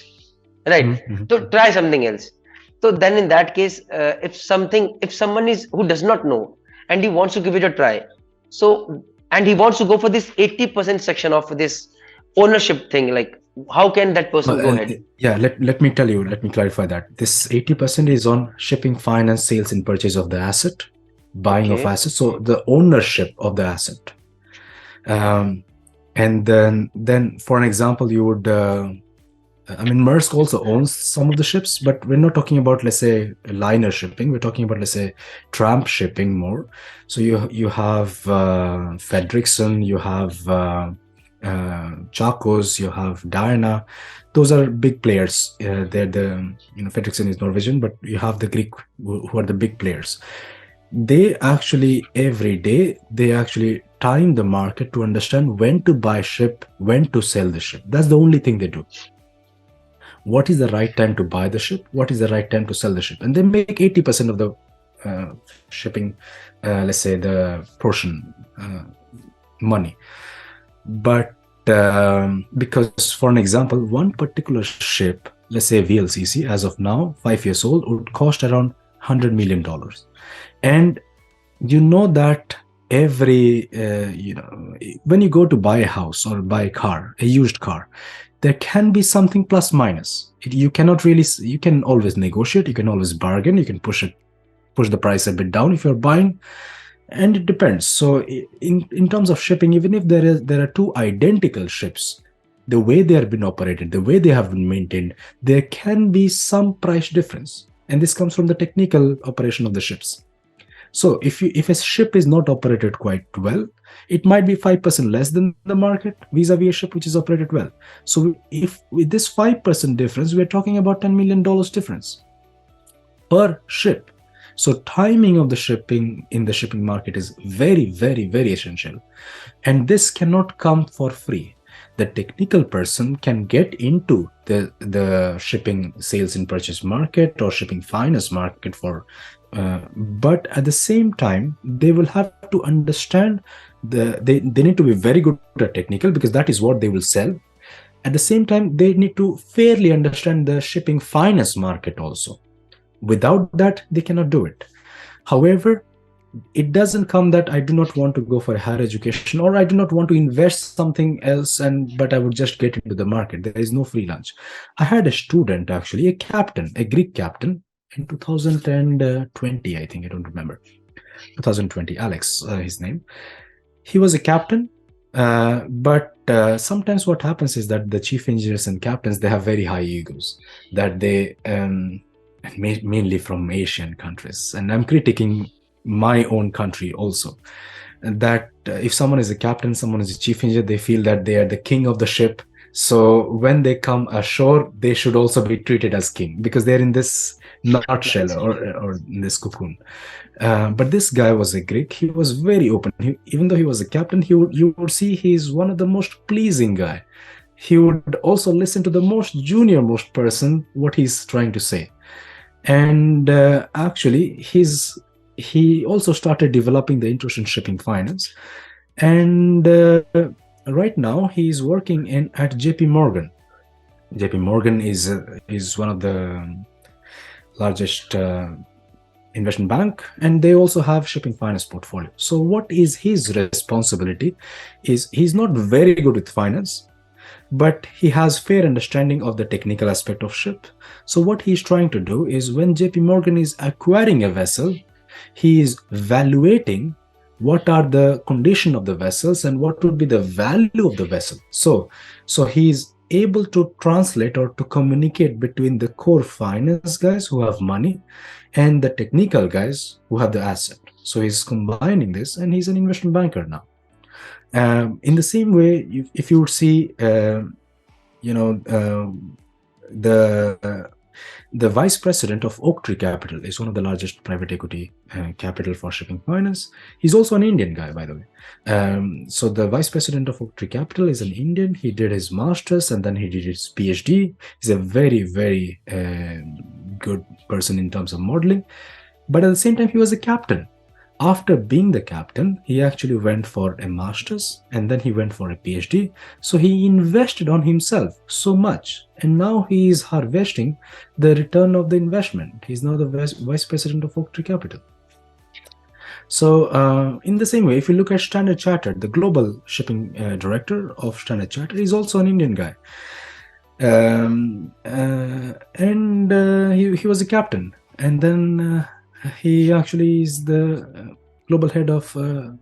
right? Mhm. Mhm. So try something else. So then, in that case, if someone is who does not know and he wants to give it a try, so and he wants to go for this 80% section of this ownership thing, like how can that person go ahead? Yeah, let me tell you, let me clarify that. This 80% is on shipping, finance, sales, and purchase of the asset, buying of Okay. assets, so the ownership of the asset. And then for an example, you would I mean, Maersk also owns some of the ships, but we're not talking about, let's say, liner shipping. We're talking about, let's say, tramp shipping more. So you have Fredrickson, you have Chacos, you have Diana. Those are big players. They're the, Fredrickson is Norwegian, but you have the Greek who are the big players. They actually every day they actually time the market to understand when to buy ship, when to sell the ship. That's the only thing they do. What is the right time to buy the ship, what is the right time to sell the ship, and they make 80% of the shipping, let's say the portion money. But because, for an example, one particular ship, let's say VLCC, as of now 5 years old, would cost around $100 million. And you know that every when you go to buy a house or buy a car, a used car, there can be something plus minus. You cannot really, you can always negotiate, you can always bargain, you can push the price a bit down if you're buying, and it depends. So in terms of shipping, even if there are two identical ships, the way they have been operated, the way they have been maintained, there can be some price difference, and this comes from the technical operation of the ships. So if a ship is not operated quite well, it might be 5% less than the market vis-a-vis a ship which is operated well. So if with this 5% difference, we're talking about $10 million difference per ship. So timing of the shipping in the shipping market is very, very, very essential. And this cannot come for free. The technical person can get into the shipping sales and purchase market or shipping finance market but at the same time, they will have to understand they need to be very good at technical, because that is what they will sell. At the same time, they need to fairly understand the shipping finance market also. Without that, they cannot do it. However, it doesn't come that I do not want to go for a higher education, or I do not want to invest something else, but I would just get into the market. There is no free lunch. I had a student, actually, a captain, a Greek captain, in 2020, I think, I don't remember, 2020, Alex, his name. He was a captain, but sometimes what happens is that the chief engineers and captains, they have very high egos, that they, mainly from Asian countries, and I'm critiquing my own country also, that if someone is a captain, someone is a chief engineer, they feel that they are the king of the ship. So when they come ashore, they should also be treated as king, because they're in this nutshell or in this cocoon. But this guy was a Greek. He was very open. Even though he was a captain, you would see he's one of the most pleasing guy. He would also listen to the most junior most person what he's trying to say. And actually, he also started developing the interest in shipping finance. And right now, he's working at JP Morgan. JP Morgan is one of the largest investment bank, and they also have shipping finance portfolio. So what is his responsibility is he's not very good with finance, but he has fair understanding of the technical aspect of ship. So what he's trying to do is, when JP Morgan is acquiring a vessel, he is evaluating what are the condition of the vessels and what would be the value of the vessel. So he's able to translate or to communicate between the core finance guys who have money and the technical guys who have the asset. So he's combining this, and he's an investment banker now. In the same way, if you would see, the vice president of Oaktree Capital is one of the largest private equity capital for shipping finance. He's also an Indian guy, by the way. So the vice president of Oaktree Capital is an Indian. He did his master's and then he did his PhD. He's a very, very good person in terms of modeling. But at the same time, he was a captain. After being the captain, he actually went for a master's and then he went for a PhD. So he invested on himself so much, and now he is harvesting the return of the investment. He's now the vice president of Oaktree Capital. So in the same way, if you look at Standard Chartered, the global shipping director of Standard Chartered is also an Indian guy. He was a captain, and then he actually is the global head of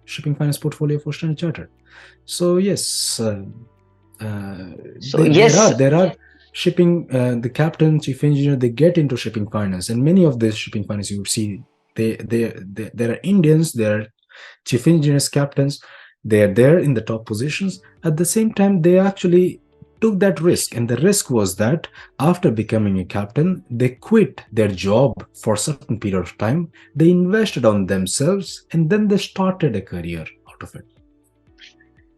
shipping finance portfolio for Standard Chartered. So yes, So yes, there are shipping, the captain, chief engineer, they get into shipping finance, and many of this shipping finance you would see, there are Indians, there are chief engineers, captains, they are there in the top positions. At the same time, they actually took that risk, and the risk was that after becoming a captain, they quit their job for a certain period of time, they invested on themselves, and then they started a career out of it.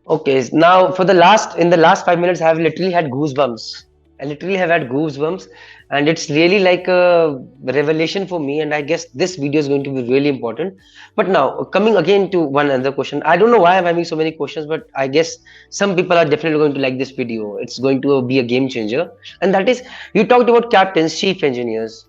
Okay, now for the last in the last 5 minutes, I have literally had goosebumps. I literally have had goosebumps, and it's really like a revelation for me. And I guess this video is going to be really important. But now, coming again to one other question, I don't know why I'm having so many questions, but I guess some people are definitely going to like this video. It's going to be a game changer, and that is you talked about captains, chief engineers.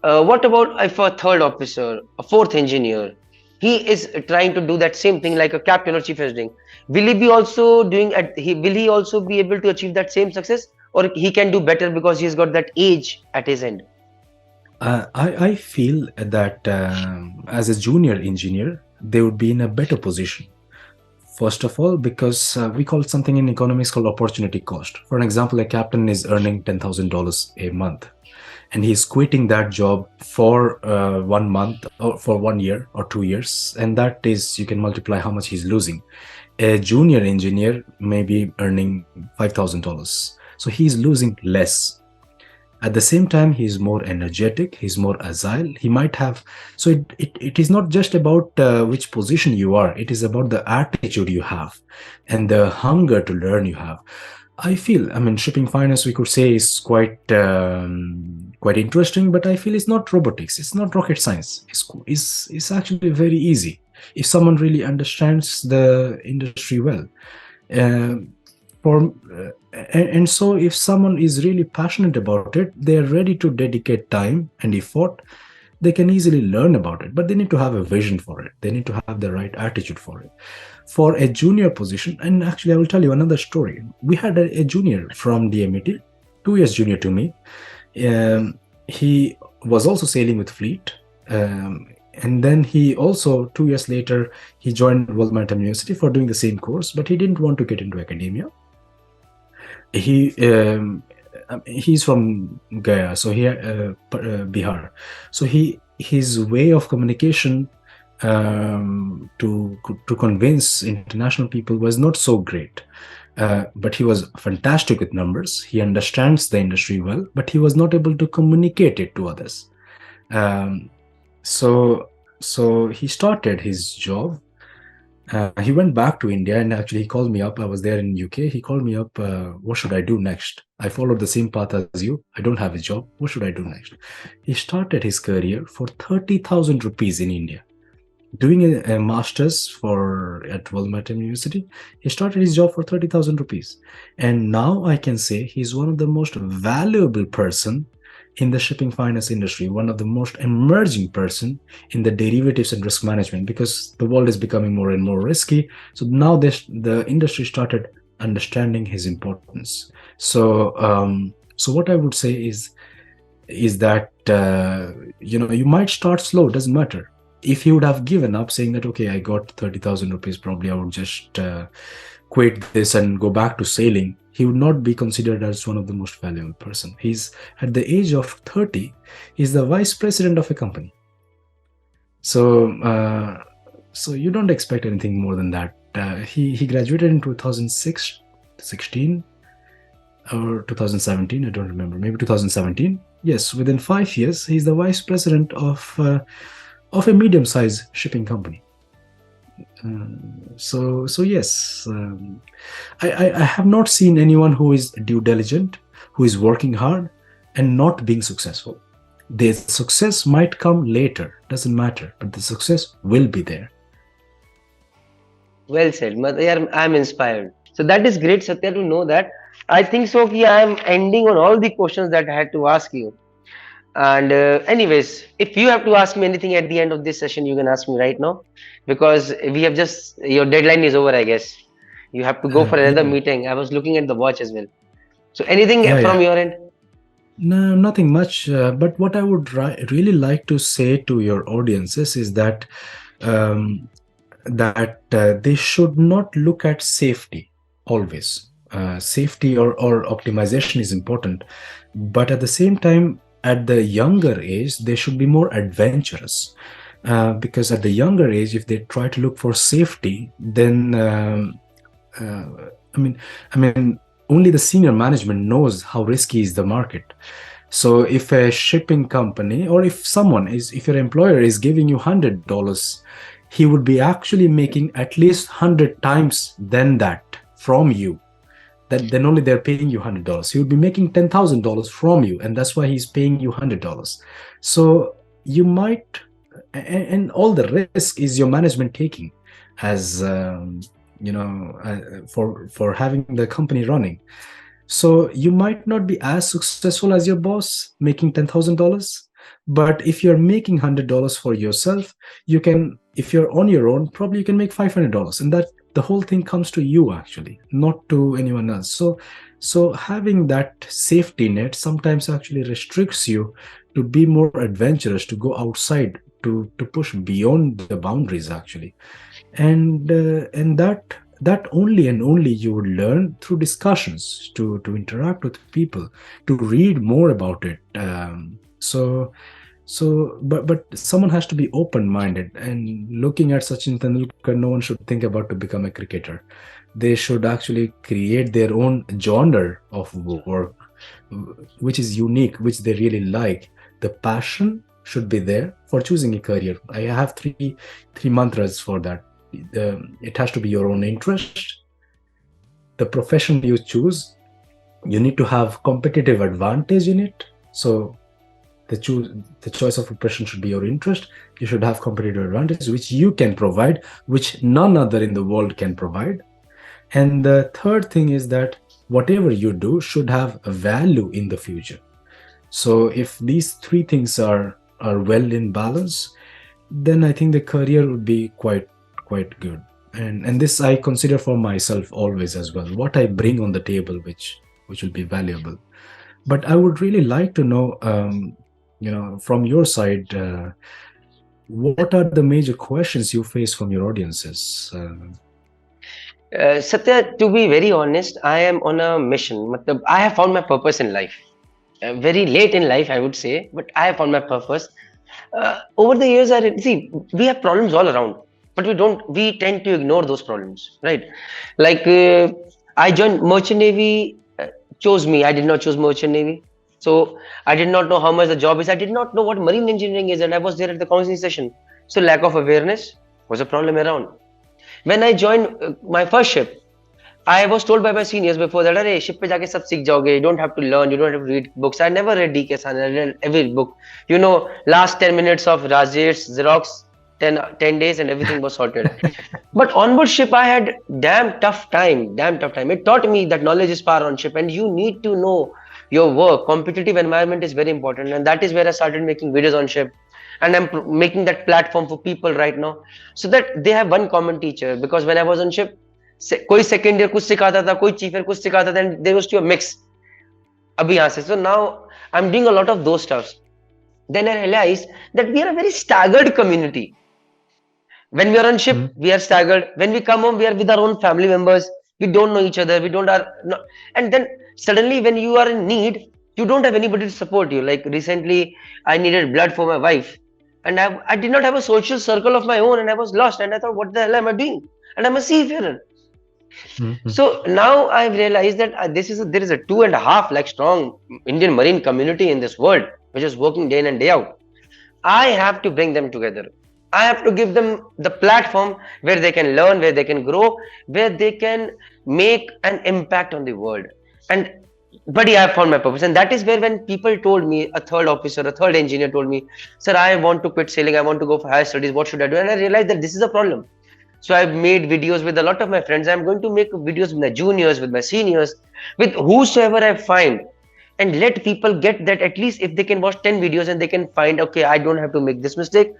What about if a third officer, a fourth engineer? He is trying to do that same thing like a captain or chief engineer. Will he be also doing at he will he also be able to achieve that same success, or he can do better because he's got that age at his end? I feel that as a junior engineer, they would be in a better position. First of all, because we call something in economics called opportunity cost. For an example, a captain is earning $10,000 a month, and he's quitting that job for 1 month or for 1 year or 2 years, and that is, you can multiply how much he's losing. A junior engineer may be earning $5,000, so he's losing less. At the same time, he's more energetic, he's more agile, he might have, so it is not just about which position you are, it is about the attitude you have and the hunger to learn you have. I feel, I mean, shipping finance, we could say, is quite interesting, but I feel it's not robotics, it's not rocket science. It's actually very easy if someone really understands the industry well. For and so if someone is really passionate about it, they are ready to dedicate time and effort, they can easily learn about it, but they need to have a vision for it, they need to have the right attitude for it. For a junior position, and actually I will tell you another story. We had a junior from DMET, 2 years junior to me. He was also sailing with fleet, and then he also 2 years later he joined World Maritime University for doing the same course, but he didn't want to get into academia. He's from Gaya, so Bihar. So his way of communication to convince international people was not so great. But he was fantastic with numbers. He understands the industry well, but he was not able to communicate it to others. So he started his job. He went back to India, and actually he called me up. I was there in UK. He called me up. What should I do next? I followed the same path as you. I don't have a job. What should I do next? He started his career for 30,000 rupees in India, doing a master's at World Maritime University. He started his job for 30,000 rupees, and now I can say he's one of the most valuable person in the shipping finance industry, one of the most emerging person in the derivatives and risk management, because the world is becoming more and more risky. So now the industry started understanding his importance. So what I would say is that you might start slow, doesn't matter. If he would have given up saying that, okay, I got 30,000 rupees, probably I would just quit this and go back to sailing, he would not be considered as one of the most valuable person. He's at the age of 30, he's the vice president of a company. So you don't expect anything more than that. He graduated in 2016 or 2017, I don't remember, maybe 2017. Yes, within 5 years, he's the vice president of a medium-sized shipping company. So yes, I have not seen anyone who is due diligent, who is working hard and not being successful. The success might come later, doesn't matter, but the success will be there. Well said. I'm inspired. So that is great, Satya, to know that. I think so. I am ending on all the questions that I had to ask you. And anyways, if you have to ask me anything at the end of this session, you can ask me right now, because we have just your deadline is over, I guess. You have to go for another Yeah. meeting. I was looking at the watch as well. So anything from Yeah. your end? No, nothing much. But what I would really like to say to your audiences is that they should not look at safety always. safety or optimization is important, but at the same time, at the younger age, they should be more adventurous. Because at the younger age, if they try to look for safety, then uh, I mean, I mean, only the senior management knows how risky is the market. So if a shipping company, or if your employer is giving you $100, he would be actually making at least 100 times than that from you. Then only they're paying you $100. He would be making $10,000 from you, and that's why he's paying you $100. So you might, and all the risk is your management taking, as for having the company running. So you might not be as successful as your boss making $10,000, but if you're making $100 for yourself, you can, if you're on your own, probably you can make $500, and that the whole thing comes to you actually, not to anyone else. So having that safety net sometimes actually restricts you to be more adventurous, to go outside, to push beyond the boundaries actually, and that only and only you would learn through discussions, to interact with people, to read more about it. But someone has to be open-minded, and looking at Sachin Tendulkar, no one should think about to become a cricketer. They should actually create their own genre of work, which is unique, which they really like. The passion should be there for choosing a career. I have three mantras for that. It has to be your own interest. The profession you choose, you need to have competitive advantage in it. So the choice of profession should be your interest. You should have competitive advantage, which you can provide, which none other in the world can provide. And the third thing is that whatever you do should have a value in the future. So if these three things are well in balance, then I think the career would be quite good. And this I consider for myself always as well, what I bring on the table, which will be valuable. But I would really like to know, from your side, what are the major questions you face from your audiences? Satya, to be very honest, I am on a mission. I have found my purpose in life. Very late in life, I would say, but I have found my purpose. Over the years, see, we have problems all around, but we tend to ignore those problems, right? Like, I joined Merchant Navy, chose me. I did not choose Merchant Navy. So I did not know how much the job is. I did not know what marine engineering is, and I was there at the counseling session. So lack of awareness was a problem around. When I joined my first ship, I was told by my seniors before that, "Arey, ship pe jaake sab sikh jaoge. You don't have to learn. You don't have to read books." I never read DK San. I read every book. Last 10 minutes of Rajesh Xerox, 10 days, and everything was sorted. But onboard ship, I had damn tough time. It taught me that knowledge is power on ship, and you need to know your work. Competitive environment is very important, and that is where I started making videos on ship. And I'm making that platform for people right now, so that they have one common teacher. Because when I was on ship, कोई second year कुछ सिखाता था, कोई chief year कुछ सिखाता था, and there was to a mix. अभी यहाँ से, so now I'm doing a lot of those stuffs. Then I realized that we are a very staggered community. When we are on ship, we are staggered. When we come home, we are with our own family members. We don't know each other. We don't are no, and then suddenly when you are in need, you don't have anybody to support you. Like recently, I needed blood for my wife, and I did not have a social circle of my own, and I was lost. And I thought, what the hell am I doing? And I'm a seafarer. So now I've realized that there is a 2.5 lakh strong Indian marine community in this world, which is working day in and day out. I have to bring them together. I have to give them the platform where they can learn, where they can grow, where they can make an impact on the world. And buddy, I have found my purpose. And that is where, when people told me, a third officer, a third engineer told me, "Sir, I want to quit sailing. I want to go for higher studies. What should I do?" And I realized that this is a problem. So I've made videos with a lot of my friends. I'm going to make videos with my juniors, with my seniors, with whosoever I find, and let people get that. At least if they can watch 10 videos and they can find, okay, I don't have to make this mistake.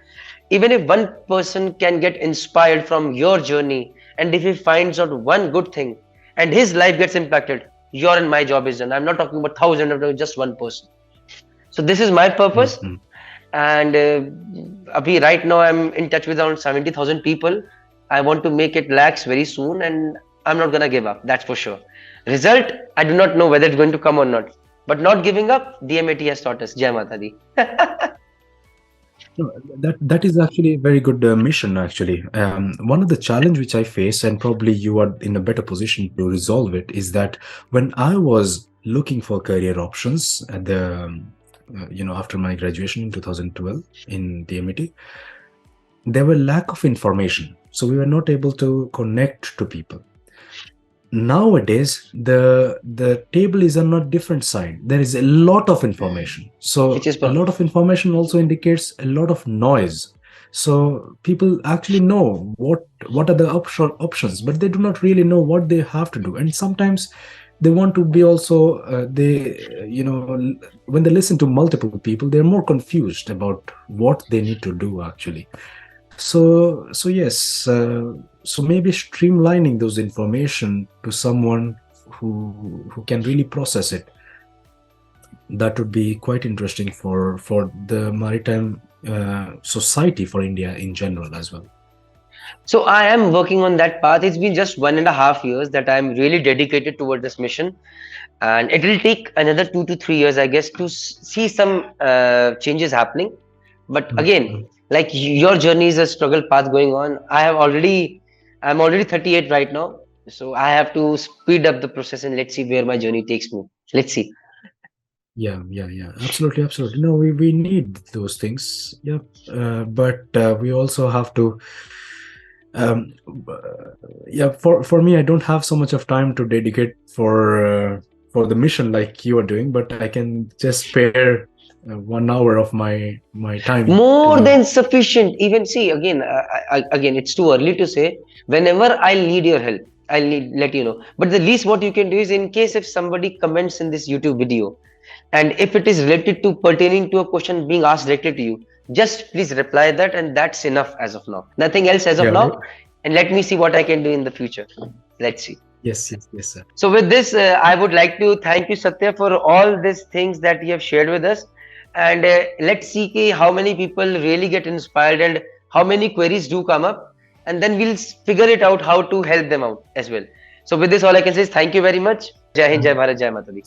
Even if one person can get inspired from your journey, and if he finds out one good thing and his life gets impacted, your and my job is done. I'm not talking about thousands of just one person. So this is my purpose. And right now I'm in touch with around 70,000 people. I want to make it lakhs very soon, and I'm not gonna give up. That's for sure. Result, I do not know whether it's going to come or not. But not giving up, DMAT has taught us. Jai Mata Di. No, that is actually a very good mission. Actually, one of the challenge which I face, and probably you are in a better position to resolve it, is that when I was looking for career options at the after my graduation in 2012 in DMT, there were lack of information, so we were not able to connect to people. Nowadays the table is on a different side. There is a lot of information, so Which is a lot of information also indicates a lot of noise. So people actually know what are the options, but they do not really know what they have to do. And sometimes they want to be also when they listen to multiple people, they're more confused about what they need to do actually. So yes, so maybe streamlining those information to someone who can really process it, that would be quite interesting for the maritime society, for India in general as well. So I am working on that path. It's been just 1.5 years that I'm really dedicated toward this mission, and it will take another 2 to 3 years, I guess, to see some changes happening. But again, like your journey is a struggle path going on. I'm already 38 right now, so I have to speed up the process and let's see where my journey takes me. Let's see. Yeah, absolutely. No, we need those things, yeah. But we also have to um yeah, for me, I don't have so much of time to dedicate for the mission like you are doing, but I can just spare 1 hour of my time More to. than sufficient. Even see again, again, it's too early to say. Whenever I'll need your help, let you know. But the least what you can do is, in case if somebody comments in this YouTube video, and if it is related to pertaining to a question being asked directly to you, just please reply that, and that's enough as of now. Nothing else as of Yeah, now. And let me see what I can do in the future. Let's see. yes, sir. So with this, I would like to thank you, Satya, for all these things that you have shared with us. And let's see how many people really get inspired and how many queries do come up. And then we'll figure it out how to help them out as well. So with this, all I can say is thank you very much. Jai Hind, Jai Bharat, Jai Mata Di.